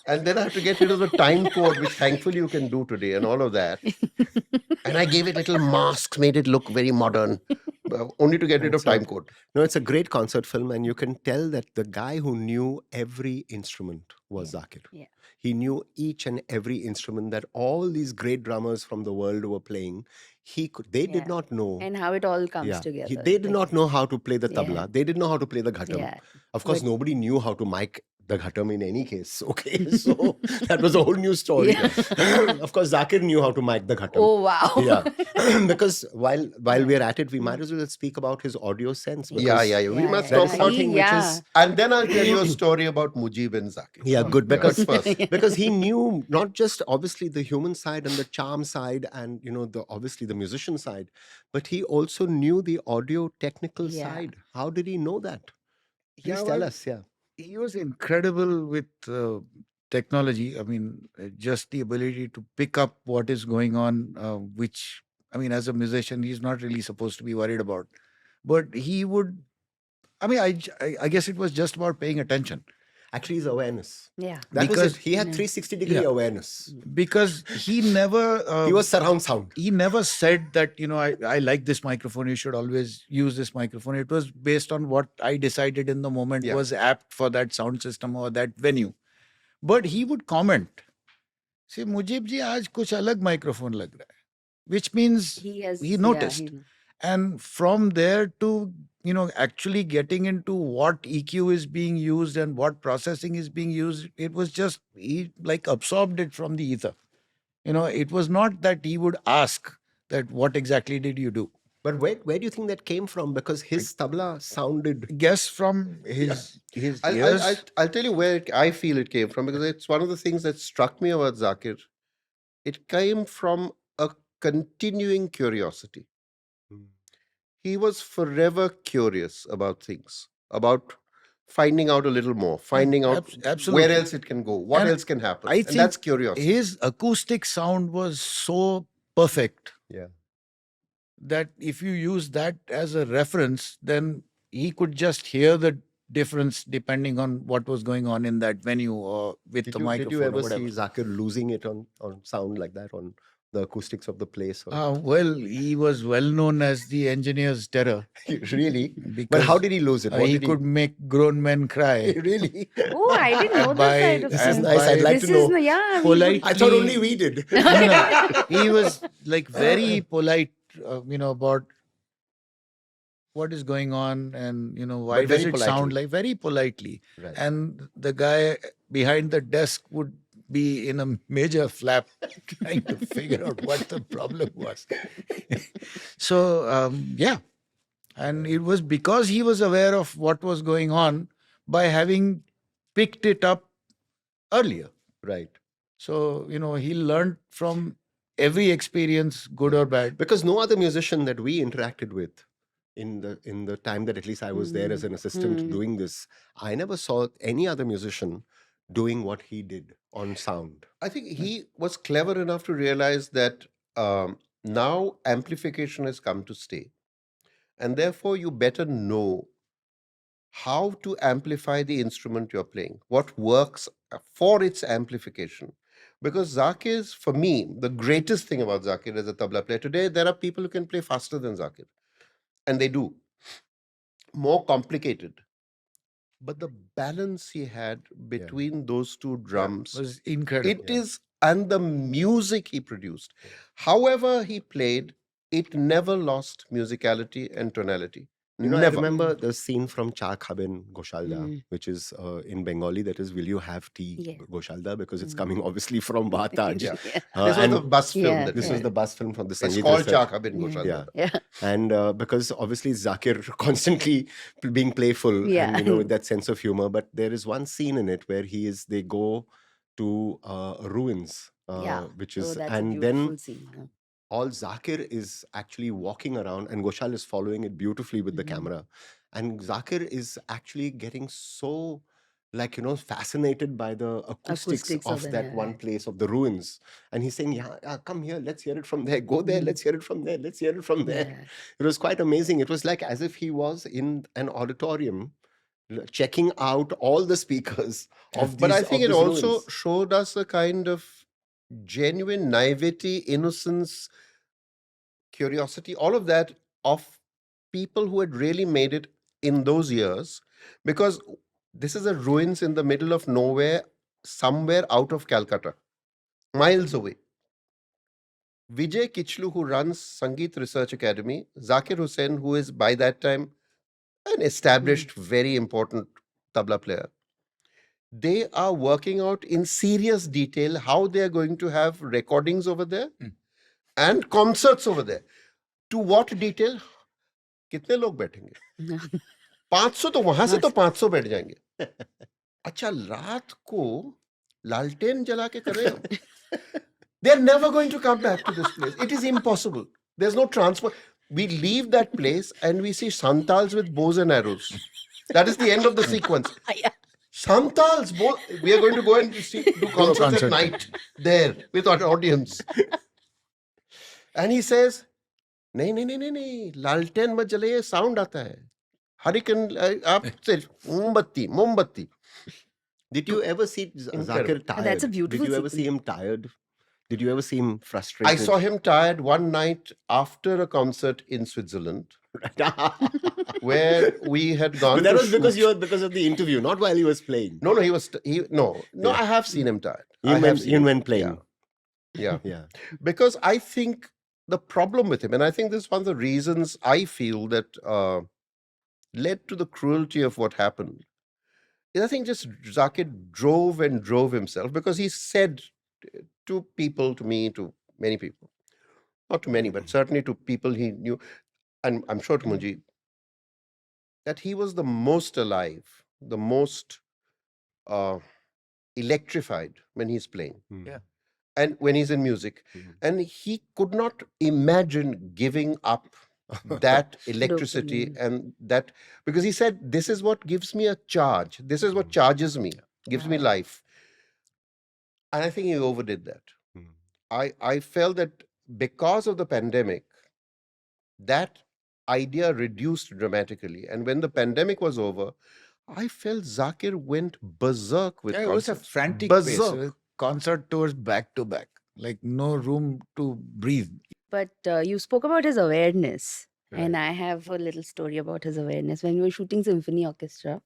And then I have to get rid of the time code, which thankfully you can do today, and all of that. And I gave it little masks, made it look very modern, only to get rid of time code. No, it's a great concert film, and you can tell that the guy who knew every instrument was Zakir. Yeah. He knew each and every instrument that all these great drummers from the world were playing. They did not know. And how it all comes together. They did not know how to play the tabla. Yeah. They didn't know how to play the ghatam. Yeah. Of course, nobody knew how to mic the ghatam in any case. Okay, so that was a whole new story. Of course, Zakir knew how to mic the ghatam. Oh, wow. Yeah, because while we're at it, we might as well speak about his audio sense. We must That talk is about something which is. And then I'll tell you a story about Mujeeb and Zakir. Yeah, good. Because first. because he knew not just obviously the human side and the charm side and obviously the musician side, but he also knew the audio technical side. How did he know that? Please tell us. Yeah. He was incredible with technology. I mean, just the ability to pick up what is going on, which, I mean, as a musician, he's not really supposed to be worried about. But he would, I mean, I guess it was just about paying attention. Actually, his awareness. Yeah. That was Because- it. He had 360-degree awareness. Because he never... He was surround sound. He never said that, I like this microphone, you should always use this microphone. It was based on what I decided in the moment was apt for that sound system or that venue. But he would comment, say, Mujeeb ji, aaj kuch alag microphone lag raha hai. Which means he noticed. And from there to, actually getting into what EQ is being used and what processing is being used, it was just, he like absorbed it from the ether. It was not that he would ask that what exactly did you do. But where do you think that came from? Because his tabla sounded... Guess from his ears. I'll tell you where I feel it came from, because it's one of the things that struck me about Zakir. It came from a continuing curiosity. He was forever curious about things, about finding out a little more, finding out Absolutely. where else it can go, what And else can happen. I And think that's curiosity. his acoustic sound was so perfect Yeah. that if you use that as a reference, then he could just hear the difference depending on what was going on in that venue or with the microphone. Did you ever or whatever. see Zakir losing it on sound like that, on the acoustics of the place? Well, he was well known as the engineer's terror. Really? But Because, how did he lose it? What he did could make grown men cry. Really? Oh, I didn't know By- this side of This is him. nice. I'd like This to know. is, yeah. we Polite. I thought only we did. He was like very polite, about what is going on and, why But does very it sound politely. like very politely. Right. And the guy behind the desk would be in a major flap trying to figure out what the problem was. So, yeah. And it was because he was aware of what was going on by having picked it up earlier. Right. So, he learned from every experience, good or bad. Because no other musician that we interacted with in the time that at least I was there as an assistant doing this, I never saw any other musician doing what he did on sound. I think he was clever enough to realize that now amplification has come to stay. And therefore, you better know how to amplify the instrument you're playing, what works for its amplification. Because Zakir's, for me, the greatest thing about Zakir as a tabla player today, there are people who can play faster than Zakir. And they do. More complicated. But the balance he had between those two drums was incredible. It is, and the music he produced. However he played, it never lost musicality and tonality. I Never. remember the scene from Cha Khaben Goshalda, which is in Bengali, that is, will you have tea, Yeah. Goshalda? Because it's coming obviously from Vataj. Yeah. Yeah. This was and the bus film. Yeah, that this we was did. the bus film from the It's Sangeet called Research. Chak Habin Yeah. Goshalda. Yeah. Yeah. And because obviously Zakir constantly being playful Yeah. and with that sense of humor, but there is one scene in it where they go to ruins, Yeah. which Oh, is, that's a and beautiful then scene. Yeah. all Zakir is actually walking around, and Goshal is following it beautifully with the camera. And Zakir is actually getting so, fascinated by the acoustics Acoustics of of that the- one place of the ruins. And he's saying, yeah, come here, let's hear it from there. Go there, let's hear it from there. Let's hear it from there. Yeah. It was quite amazing. It was like as if he was in an auditorium checking out all the speakers of But I these- think of it these also ruins. showed us a kind of genuine naivety, innocence, curiosity, all of that of people who had really made it in those years. Because this is a ruins in the middle of nowhere, somewhere out of Calcutta, miles away. Vijay Kichlu, who runs Sangeet Research Academy, Zakir Hussain, who is by that time an established, very important tabla player, they are working out in serious detail how they are going to have recordings over there and concerts over there. To what detail? कितने लोग बैठेंगे? 500 तो वहां से तो 500 बैठ जाएंगे. अच्छा, रात को लालटेन जला के करें. They're never going to come back to this place. It is impossible. There's no transport. We leave that place and we see Santals with bows and arrows. That is the end of the sequence. Yeah. Santals, we are going to go and do concerts concert. at night there with our audience. And he says, नहीं नहीं नहीं नहीं नहीं, लालटेन मत जलाइए, sound आता है. Hurricane आप सिर्फ मोमबत्ती. Did you ever see Zakir tired? That's a beautiful Did you ever see him tired? Did you ever see him frustrated? I saw him tired one night after a concert in Switzerland where we had gone. But that to was because shoot. because of the interview, not while he was playing. No, no. Yeah. I have seen him tired. Even when playing. Yeah. Yeah. Because I think the problem with him, and I think this is one of the reasons I feel that led to the cruelty of what happened, is I think just Zakir drove and drove himself, because he said to people, to me, to many people, not to many, but certainly to people he knew, and I'm sure to Mujeeb, that he was the most alive, the most electrified when he's playing. Yeah. And when he's in music. And he could not imagine giving up that electricity Dopamine. and that, because he said, this is what gives me a charge. This is what charges me, gives me life. And I think he overdid that. I felt that because of the pandemic, that idea reduced dramatically. And when the pandemic was over, I felt Zakir went berserk with Yeah, it was a concerts. frantic pace. Berserk. With concert tours back to back, like no room to breathe. But you spoke about his awareness. And Right. I have a little story about his awareness. When we were shooting Symphony Orchestra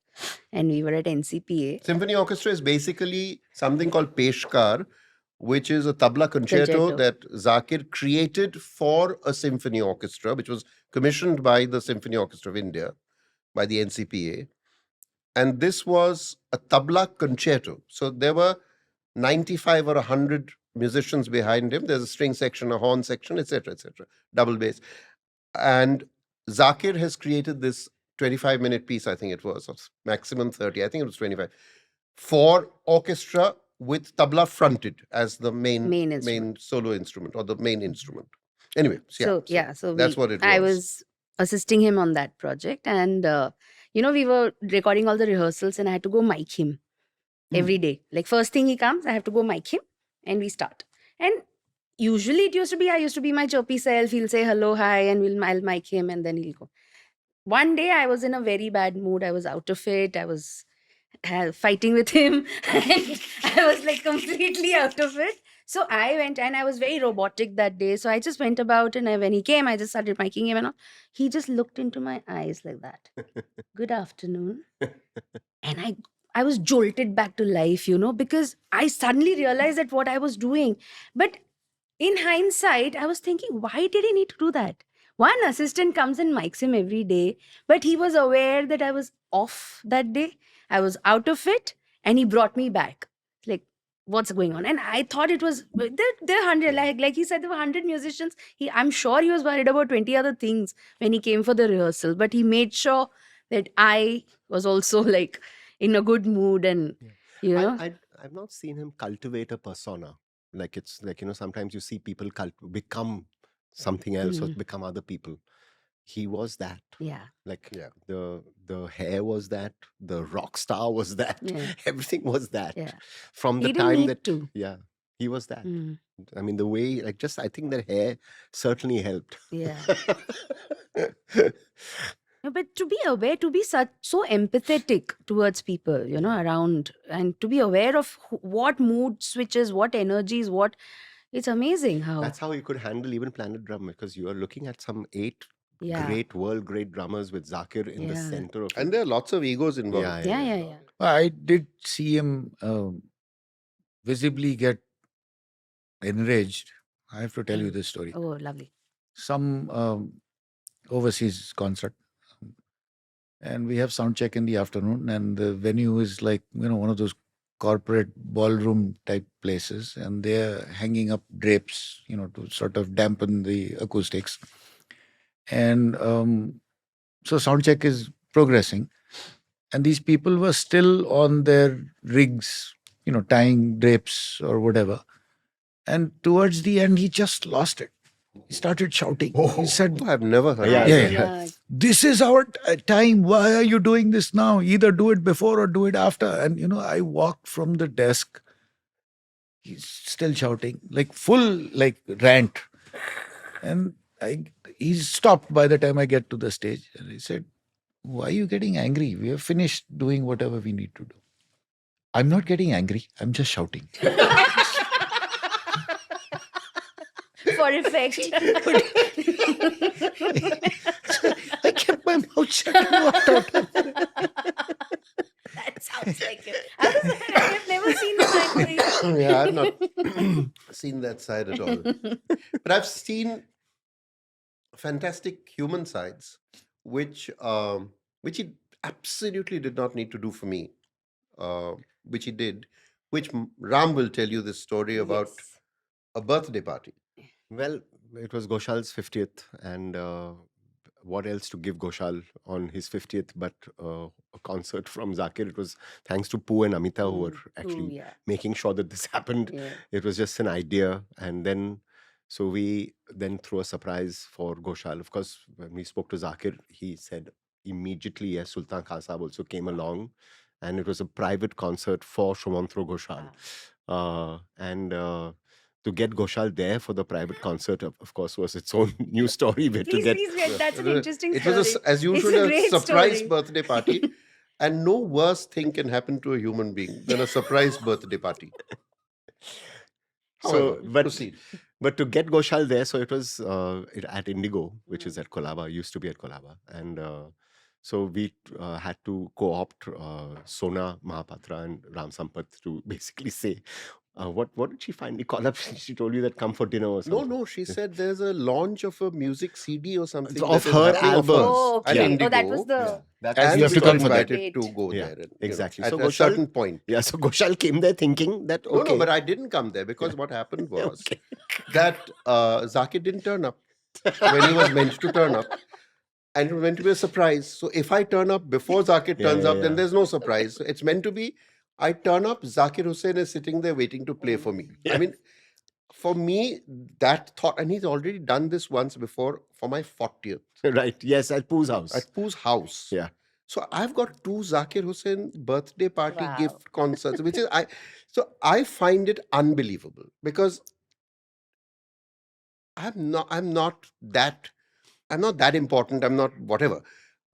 and we were at NCPA. Symphony orchestra is basically something called Peshkar, which is a tabla concerto Concerto. that Zakir created for a symphony orchestra, which was commissioned by the Symphony Orchestra of India, by the NCPA. And this was a tabla concerto. So there were 95 or 100 musicians behind him. There's a string section, a horn section, etc., double bass. And Zakir has created this 25-minute piece, I think it was, or maximum 30, I think it was 25, for orchestra with tabla fronted as the main solo instrument or the main instrument. Anyway, So that's what it was. I was assisting him on that project, and we were recording all the rehearsals, and I had to go mic him every day. Like first thing he comes, I have to go mic him, and we start. And usually it used to be I used to be my chirpy self. He'll say hello, hi, and I'll mic him, and then he'll go. One day I was in a very bad mood. I was out of it. I was fighting with him, and I was like completely out of it. So I went, and I was very robotic that day. So I just went about, and when he came, I just started miking him, and all. He just looked into my eyes like that. Good afternoon. And I was jolted back to life, because I suddenly realized that what I was doing. But in hindsight, I was thinking, why did he need to do that? One assistant comes and mics him every day, but he was aware that I was off that day. I was out of it, and he brought me back. Like, what's going on? And I thought it was there are 100, like he said, there were 100 musicians. I'm sure he was worried about 20 other things when he came for the rehearsal, but he made sure that I was also like in a good mood, and I've not seen him cultivate a persona. Like it's like, sometimes you see people become something else or become other people. He was that. Yeah. Like the hair was that, the rock star was that, everything was that. Yeah. From the He didn't time need that to. he was that. I mean, the way, like, just I think that hair certainly helped. Yeah. No, but to be aware, to be so empathetic towards people, around, and to be aware of what mood switches, what energies, it's amazing how. That's how you could handle even Planet Drum, because you are looking at some 8 great drummers with Zakir in the center of it. And there are lots of egos involved. Yeah. I did see him visibly get enraged. I have to tell you this story. Oh, lovely. Some overseas concert. And we have sound check in the afternoon, and the venue is like, one of those corporate ballroom type places, and they're hanging up drapes, to sort of dampen the acoustics. And so sound check is progressing, and these people were still on their rigs, tying drapes or whatever. And towards the end, he just lost it. He started shouting. He said, I've never heard Yeah. This is our time. Why are you doing this now? Either do it before or do it after. And, I walked from the desk. He's still shouting, like full, like rant. And he stopped by the time I get to the stage. And he said, why are you getting angry? We have finished doing whatever we need to do. I'm not getting angry. I'm just shouting. For effect. I kept my mouth shut and walked out. That sounds like it. I've never seen that. Yeah, I've not seen that side at all. But I've seen fantastic human sides, which he absolutely did not need to do for me, which he did, which Ram will tell you this story about a birthday party. Well, it was Ghoshal's 50th, and what else to give Ghoshal on his 50th but a concert from Zakir? It was thanks to Poo and Amita who were actually making sure that this happened. Yeah. It was just an idea, and then so we then threw a surprise for Ghoshal. Of course, when we spoke to Zakir, he said immediately yes. Sultan Khan Sahab also came along, and it was a private concert for Sumantra Ghosal. And to get Ghoshal there for the private concert, of course, was its own new story. Please, that's an interesting story. It was, as usual, It's a a surprise story. birthday party. And no worse thing can happen to a human being than a surprise birthday party. However, proceed. But to get Ghoshal there, so it was at Indigo, which is at Kolaba, used to be at Kolaba. And so we had to co-opt Sona Mahapatra and Ram Sampath to basically say, What did she finally call up? She told you that come for dinner or something. No, she said there's a launch of a music CD or something Of that is her happening of album. hers Oh, at okay. Indigo. Oh, that was the. Yeah, that And And you have we to got come for that. invited to go Yeah, there. And, exactly. At So a Ghoshal- certain point. Yeah, so Ghoshal came there thinking that, okay. No, but I didn't come there because what happened was Okay. that Zakir didn't turn up when he was meant to turn up. And it was meant to be a surprise. So if I turn up before Zakir Yeah, turns yeah, up, then yeah. there's no surprise. So it's meant to be, I turn up, Zakir Hussain is sitting there waiting to play for me. Yeah. I mean, for me, that thought, and he's already done this once before for my 40th Right. Yes, at Poo's house. at Poo's house. Yeah. So I've got 2 Zakir Hussain birthday party Wow. gift concerts, which is I find it unbelievable because I'm not that important. I'm not whatever.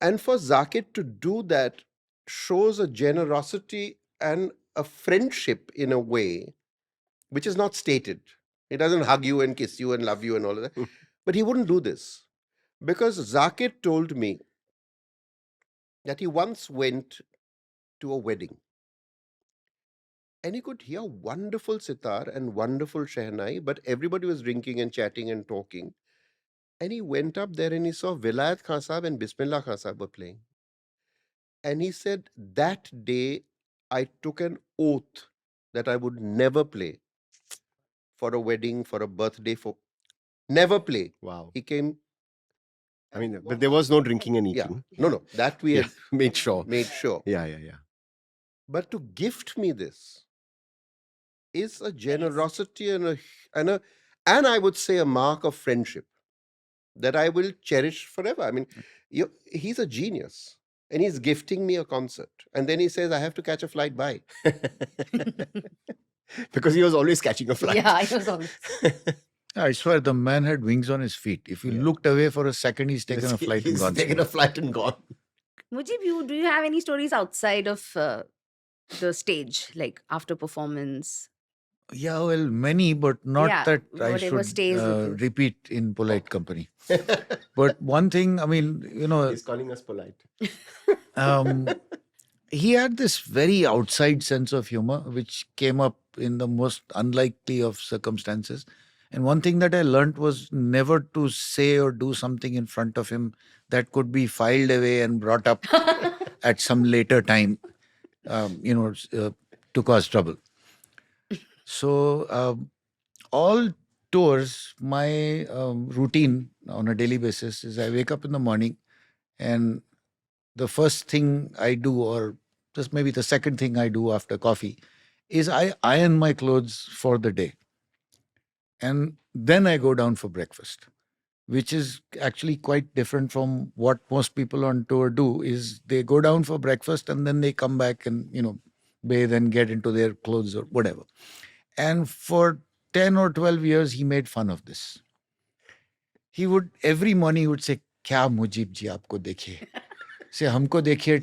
And for Zakir to do that shows a generosity and a friendship in a way which is not stated. He doesn't hug you and kiss you and love you and all of that. But he wouldn't do this because Zakir told me that he once went to a wedding and he could hear wonderful sitar and wonderful shehnai, but everybody was drinking and chatting and talking. And he went up there and he saw Vilayat Khan Sahab and Bismillah Khan Sahab were playing. And he said, that day I took an oath that I would never play for a wedding, for a birthday, for never play. Wow. He came, I mean, but there was no drinking and yeah, eating. no, that we Yeah, had made sure. made sure. Yeah, yeah, yeah. But to gift me this is a generosity and I would say a mark of friendship that I will cherish forever. I mean, he's a genius and he's gifting me a concert. And then he says, I have to catch a flight by. Because he was always catching a flight. Yeah, I was on. I swear the man had wings on his feet. If you looked away for a second, he's taken a flight and He's gone. taken a flight and gone. Mujib, do you have any stories outside of the stage, like after performance? Yeah, well, many, but not Yeah, that I whatever should stays with you. repeat in polite company. But one thing, I mean, He's calling us polite. um, he had this very outside sense of humor, which came up in the most unlikely of circumstances. And one thing that I learned was never to say or do something in front of him that could be filed away and brought up at some later time, to cause trouble. So all tours, my routine on a daily basis is I wake up in the morning and the first thing I do, or just maybe the second thing I do after coffee, is I iron my clothes for the day. And then I go down for breakfast, which is actually quite different from what most people on tour do, is they go down for breakfast and then they come back and, bathe and get into their clothes or whatever. And for 10 or 12 years, he made fun of this. He would, every morning he would say, "Kya Mujib ji aapko dekhiye? से हमको देखिए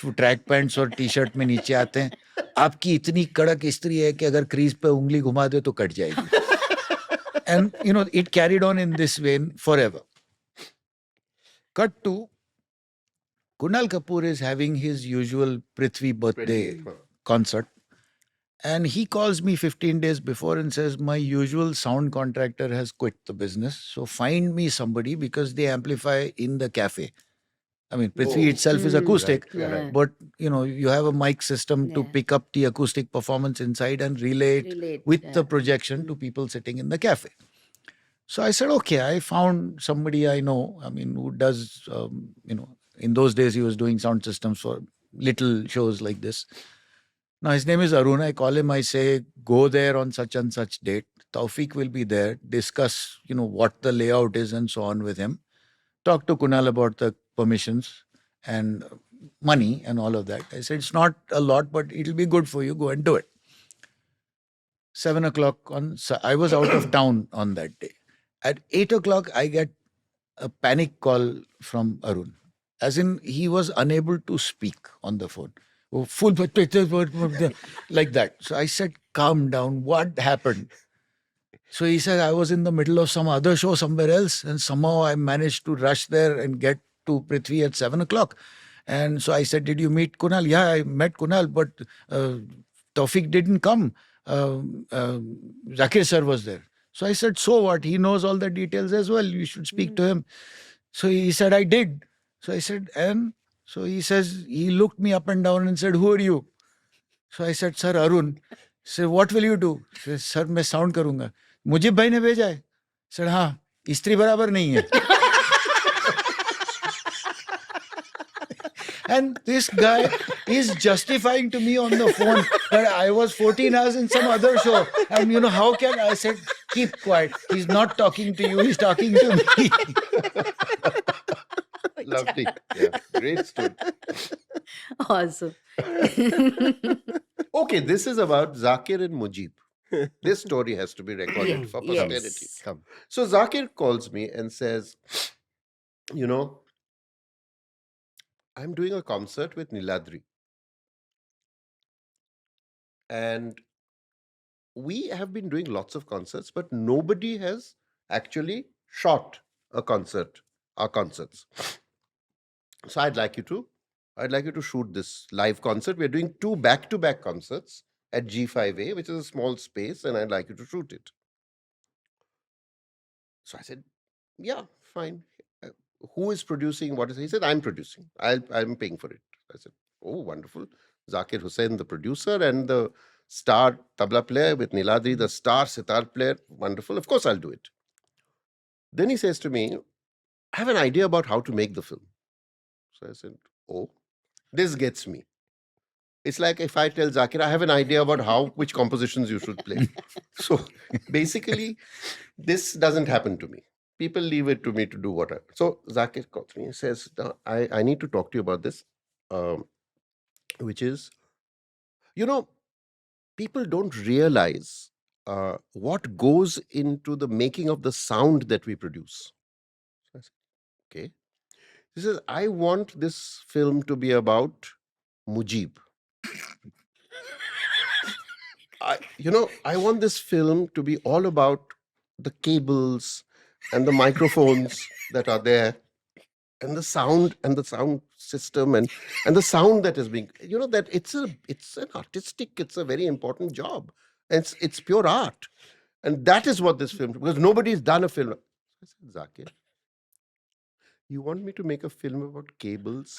track pants और T shirt में नीचे आते हैं, आपकी इतनी कड़क इस्त्री है कि अगर क्रीज पे उंगली घुमा दे तो कट जाएगी." And it carried on in this vein forever. Cut to Kunal Kapoor is having his usual Prithvi birthday concert. And he calls me 15 days before and says, my usual sound contractor has quit the business. So find me somebody because they amplify in the cafe. I mean, Prithvi itself is acoustic, Yeah. but you have a mic system to Yeah. pick up the acoustic performance inside and relay it Relate, with yeah. the projection to people sitting in the cafe. So I said, okay, I found somebody I know, who does, in those days he was doing sound systems for little shows like this. Now his name is Arun. I call him, I say, go there on such and such date. Taufik will be there, discuss, what the layout is and so on with him. Talk to Kunal about the permissions and money and all of that. I said, it's not a lot, but it'll be good for you. Go and do it. 7 o'clock I was out of town on that day. At 8 o'clock, I get a panic call from Arun. As in, he was unable to speak on the phone. Oh, full like that. So I said, calm down. What happened? So he said, I was in the middle of some other show somewhere else, and somehow I managed to rush there and get to Prithvi at 7 o'clock. And so I said, did you meet Kunal? Yeah, I met Kunal, but Taufik didn't come. Zakir sir was there. So I said, so what? He knows all the details as well. You should speak to him. So he said, I did. So I said, and? So he says, he looked me up and down and said, who are you? So I said, sir, Arun. He said, what will you do? He said, sir, मैं sound करूँगा. मुजीब भाई ने भेजा है. Said, हाँ, स्त्री बराबर नहीं है. And this guy is justifying to me on the phone that I was 14 hours in some other show. And you know, how can I said, keep quiet. He's not talking to you, he's talking to me. Lovely. Yeah, great story. Awesome. Okay, this is about Zakir and Mujeeb. This story has to be recorded for posterity. Yes. Come. So Zakir calls me and says, you know, I'm doing a concert with Niladri. And we have been doing lots of concerts, but nobody has actually shot a concert, our concerts. So I'd like you to shoot this live concert. We're doing 2 back-to-back concerts at G5A, which is a small space, and I'd like you to shoot it. So I said, yeah, fine. Who is producing? What is it? He said, I'm producing. I'm paying for it. I said, oh, wonderful. Zakir Hussain, the producer, and the star tabla player with Niladri, the star sitar player. Wonderful. Of course, I'll do it. Then he says to me, I have an idea about how to make the film. So I said, oh, this gets me. It's like if I tell Zakir, I have an idea about which compositions you should play. So basically, this doesn't happen to me. People leave it to me to do whatever. So Zakir calls me and says, I need to talk to you about this, which is, people don't realize what goes into the making of the sound that we produce. So I said, okay. He says, I want this film to be about Mujeeb. I want this film to be all about the cables and the microphones that are there, and the sound system and the sound that is being, that it's an artistic, it's a very important job. And it's pure art. And that is what this film, because nobody's done a film. I said, Zakir, you want me to make a film about cables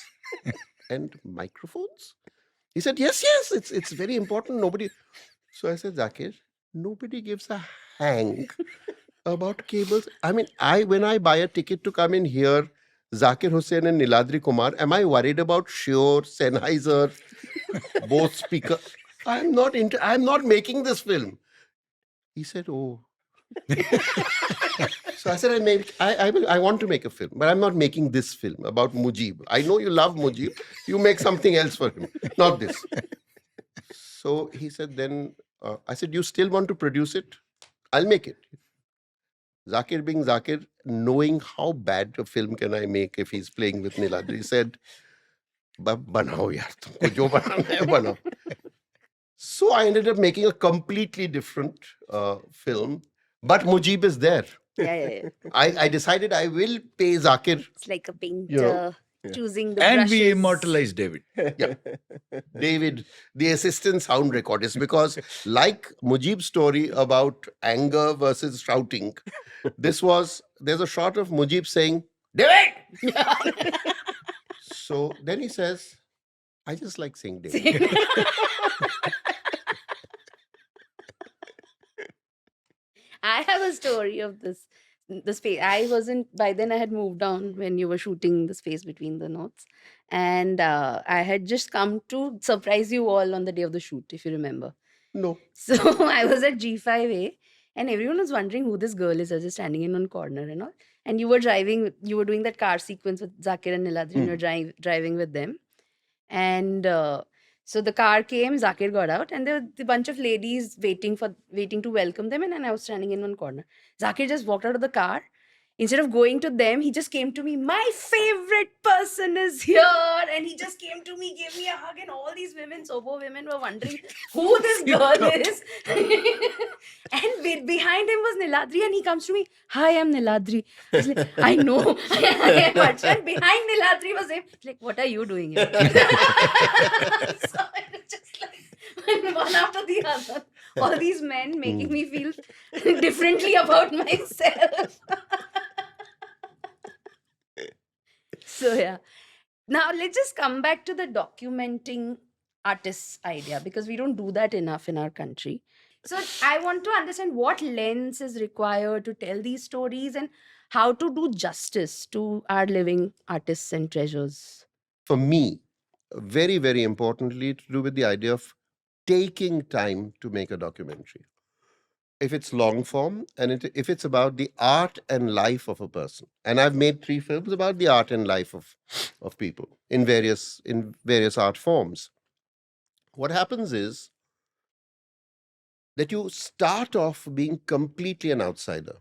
and microphones? He said, yes, it's very important. So I said, Zakir, nobody gives a hang about cables. I mean, when I buy a ticket to come in here, Zakir Hussain and Niladri Kumar, am I worried about Shure, Sennheiser, both speaker? I'm not making this film. He said, oh. So I said, I want to make a film, but I'm not making this film about Mujeeb. I know you love Mujeeb. You make something else for him, not this. So he said, then I said, you still want to produce it? I'll make it. Zakir being Zakir, knowing how bad a film can I make if he's playing with Niladri, said, banao yaar, tumko jo banana hai, banao. So I ended up making a completely different film, but Mujeeb is there. Yeah. I decided I will pay Zakir. It's like a painter choosing the And brushes. we immortalize David. Yeah. David, the assistant sound recordist, because like Mujeeb's story about anger versus shouting, there's a shot of Mujeeb saying, David! So then he says, I just like saying David. I have a story of the space. By then I had moved on when you were shooting the space between the notes. And I had just come to surprise you all on the day of the shoot, if you remember. No. So I was at G5A and everyone was wondering who this girl is. I was just standing in one corner and all. And you were doing that car sequence with Zakir and Niladri and you were driving with them. And so the car came, Zakir got out, and there were a bunch of ladies waiting to welcome them. And then I was standing in one corner. Zakir just walked out of the car. Instead of going to them, he just came to me. My favorite person is here. And he just came to me, gave me a hug. And all these women, sober women, were wondering who this girl is. And behind him was Niladri. And he comes to me, hi, I'm Niladri. I was like, I know. I am Archana. And behind Niladri was him. Like, what are you doing here? So it was just like one after the other. all these men making me feel differently about myself. So yeah. Now let's just come back to the documenting artists idea, because we don't do that enough in our country. So I want to understand what lens is required to tell these stories and how to do justice to our living artists and treasures. For me, very, very importantly, to do with the idea of taking time to make a documentary. If it's long form and if it's about the art and life of a person, and I've made 3 films about the art and life of people in various art forms, what happens is that you start off being completely an outsider.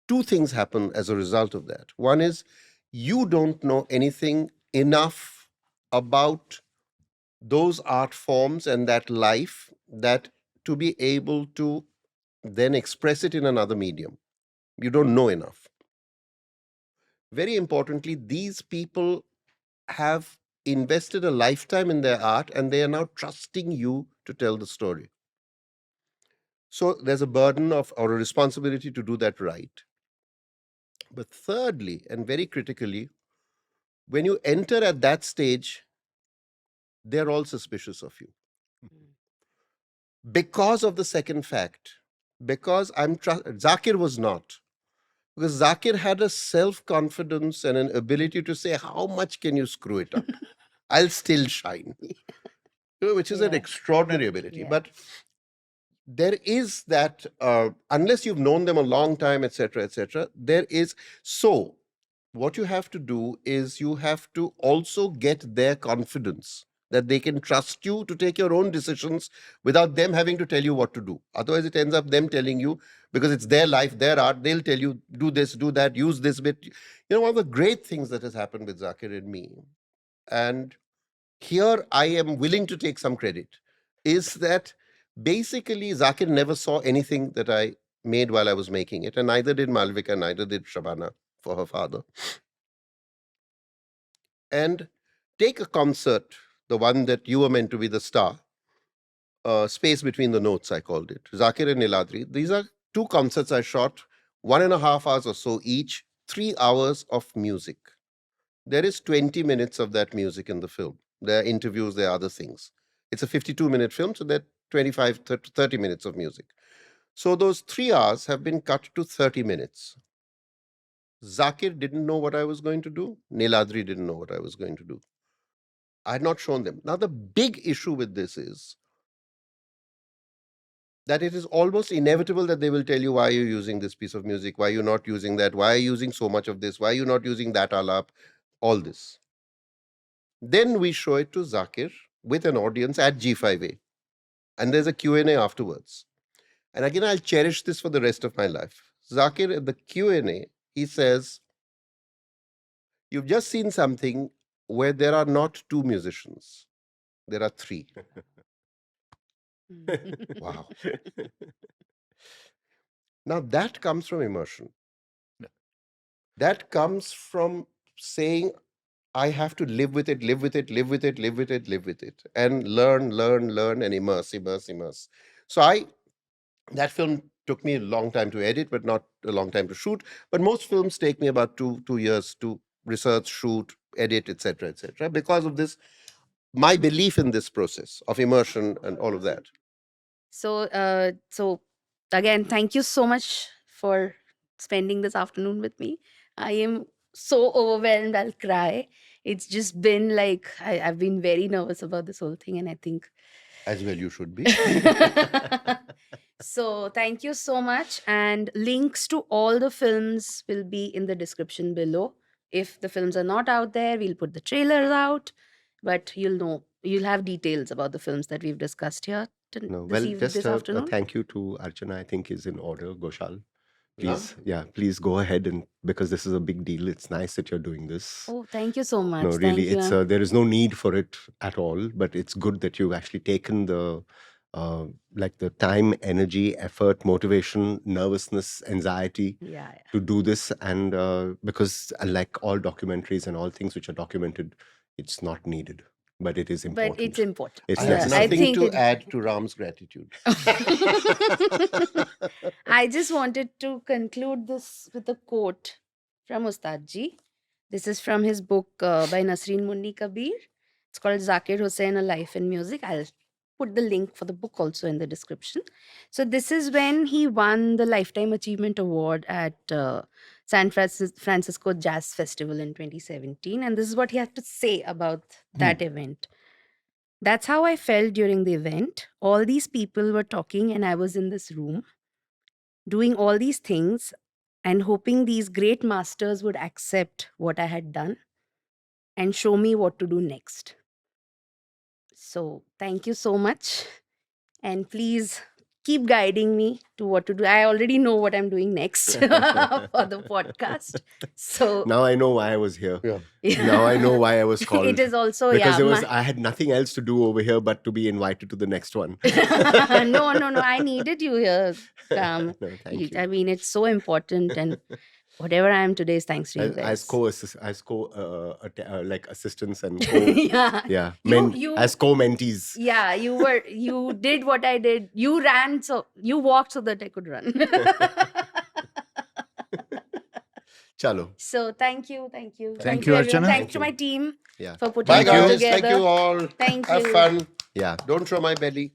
Two things happen as a result of that. One is you don't know anything enough about those art forms and that life that to be able to then express it in another medium. You don't know enough. Very importantly, these people have invested a lifetime in their art and they are now trusting you to tell the story. So there's a burden of or a responsibility to do that right. But thirdly, and very critically, when you enter at that stage, they're all suspicious of you because of the second fact. Because Zakir was not. Because Zakir had a self-confidence and an ability to say, how much can you screw it up? I'll still shine. Which is an Yeah. extraordinary ability. Yeah. But there is that, unless you've known them a long time, etc., there is. So what you have to do is you have to also get their confidence that they can trust you to take your own decisions without them having to tell you what to do. Otherwise, it ends up them telling you, because it's their life, their art, they'll tell you, do this, do that, use this bit. One of the great things that has happened with Zakir and me, and here I am willing to take some credit, is that basically Zakir never saw anything that I made while I was making it, and neither did Malvika, neither did Shabana for her father. And take a concert, the one that you were meant to be the star, Space Between the Notes, I called it. Zakir and Niladri. These are 2 concerts I shot, 1.5 hours or so each, 3 hours of music. There is 20 minutes of that music in the film. There are interviews, there are other things. It's a 52-minute film, so there are 25, 30 minutes of music. So those 3 hours have been cut to 30 minutes. Zakir didn't know what I was going to do. Niladri didn't know what I was going to do. I had not shown them. Now, the big issue with this is that it is almost inevitable that they will tell you, why are you using this piece of music? Why are you not using that? Why are you using so much of this? Why are you not using that alap? All this. Then we show it to Zakir with an audience at G5A. And there's a Q&A afterwards. And again, I'll cherish this for the rest of my life. Zakir, at the Q&A, he says, you've just seen something where there are not 2 musicians. There are 3. Wow. Now that comes from immersion. That comes from saying, I have to live with it, live with it, live with it, live with it, live with it, and learn, and immerse. So that film took me a long time to edit, but not a long time to shoot. But most films take me about 2 years to research, shoot, edit, etc., because of this, my belief in this process of immersion and all of that. So again, thank you so much for spending this afternoon with me. I am so overwhelmed, I'll cry. It's just been like I've been very nervous about this whole thing, and I think As well, you should be. so thank you so much. And links to all the films will be in the description below. If the films are not out there, we'll put the trailers out, but you'll have details about the films that we've discussed here No, this well, evening, just this a afternoon. thank you to Archana, I think is in order. Ghoshal, Yeah. please, please go ahead, and because this is a big deal, it's nice that you're doing this. Oh, thank you so much. No, Thank really, you. it's there is no need for it at all, but it's good that you've actually taken the like the time, energy, effort, motivation, nervousness, anxiety Yeah. to do this, and because like all documentaries and all things which are documented, it's not needed. but it is But important. it's important. It's I have necessary. I nothing think to it- add to Ram's gratitude. I just wanted to conclude this with a quote from Ustad Ji. This is from his book by Nasreen Munni Kabir. It's called Zakir Hussain, A Life in Music. I'll put the link for the book also in the description. So this is when he won the Lifetime Achievement Award at San Francisco Jazz Festival in 2017. And this is what he had to say about that event. That's how I felt during the event. All these people were talking, and I was in this room doing all these things and hoping these great masters would accept what I had done and show me what to do next. So, thank you so much. And please keep guiding me to what to do. I already know what I'm doing next for the podcast. So, Now I know why I was here. Yeah. Now I know why I was called. it is also, because yeah. I had nothing else to do over here but to be invited to the next one. No. I needed you here. No, thank you. I mean, it's so important, and whatever I am today is thanks to you As guys. like assistants and co Yeah. as co-mentees. Yeah, you did what I did. You ran, so you walked so that I could run. Chalo. So thank you. Thank you, everyone. Archana. Thanks to my team Yeah. for putting Bye, it all guys. together. Thank you all. Thank Have you. fun. Yeah. Don't show my belly.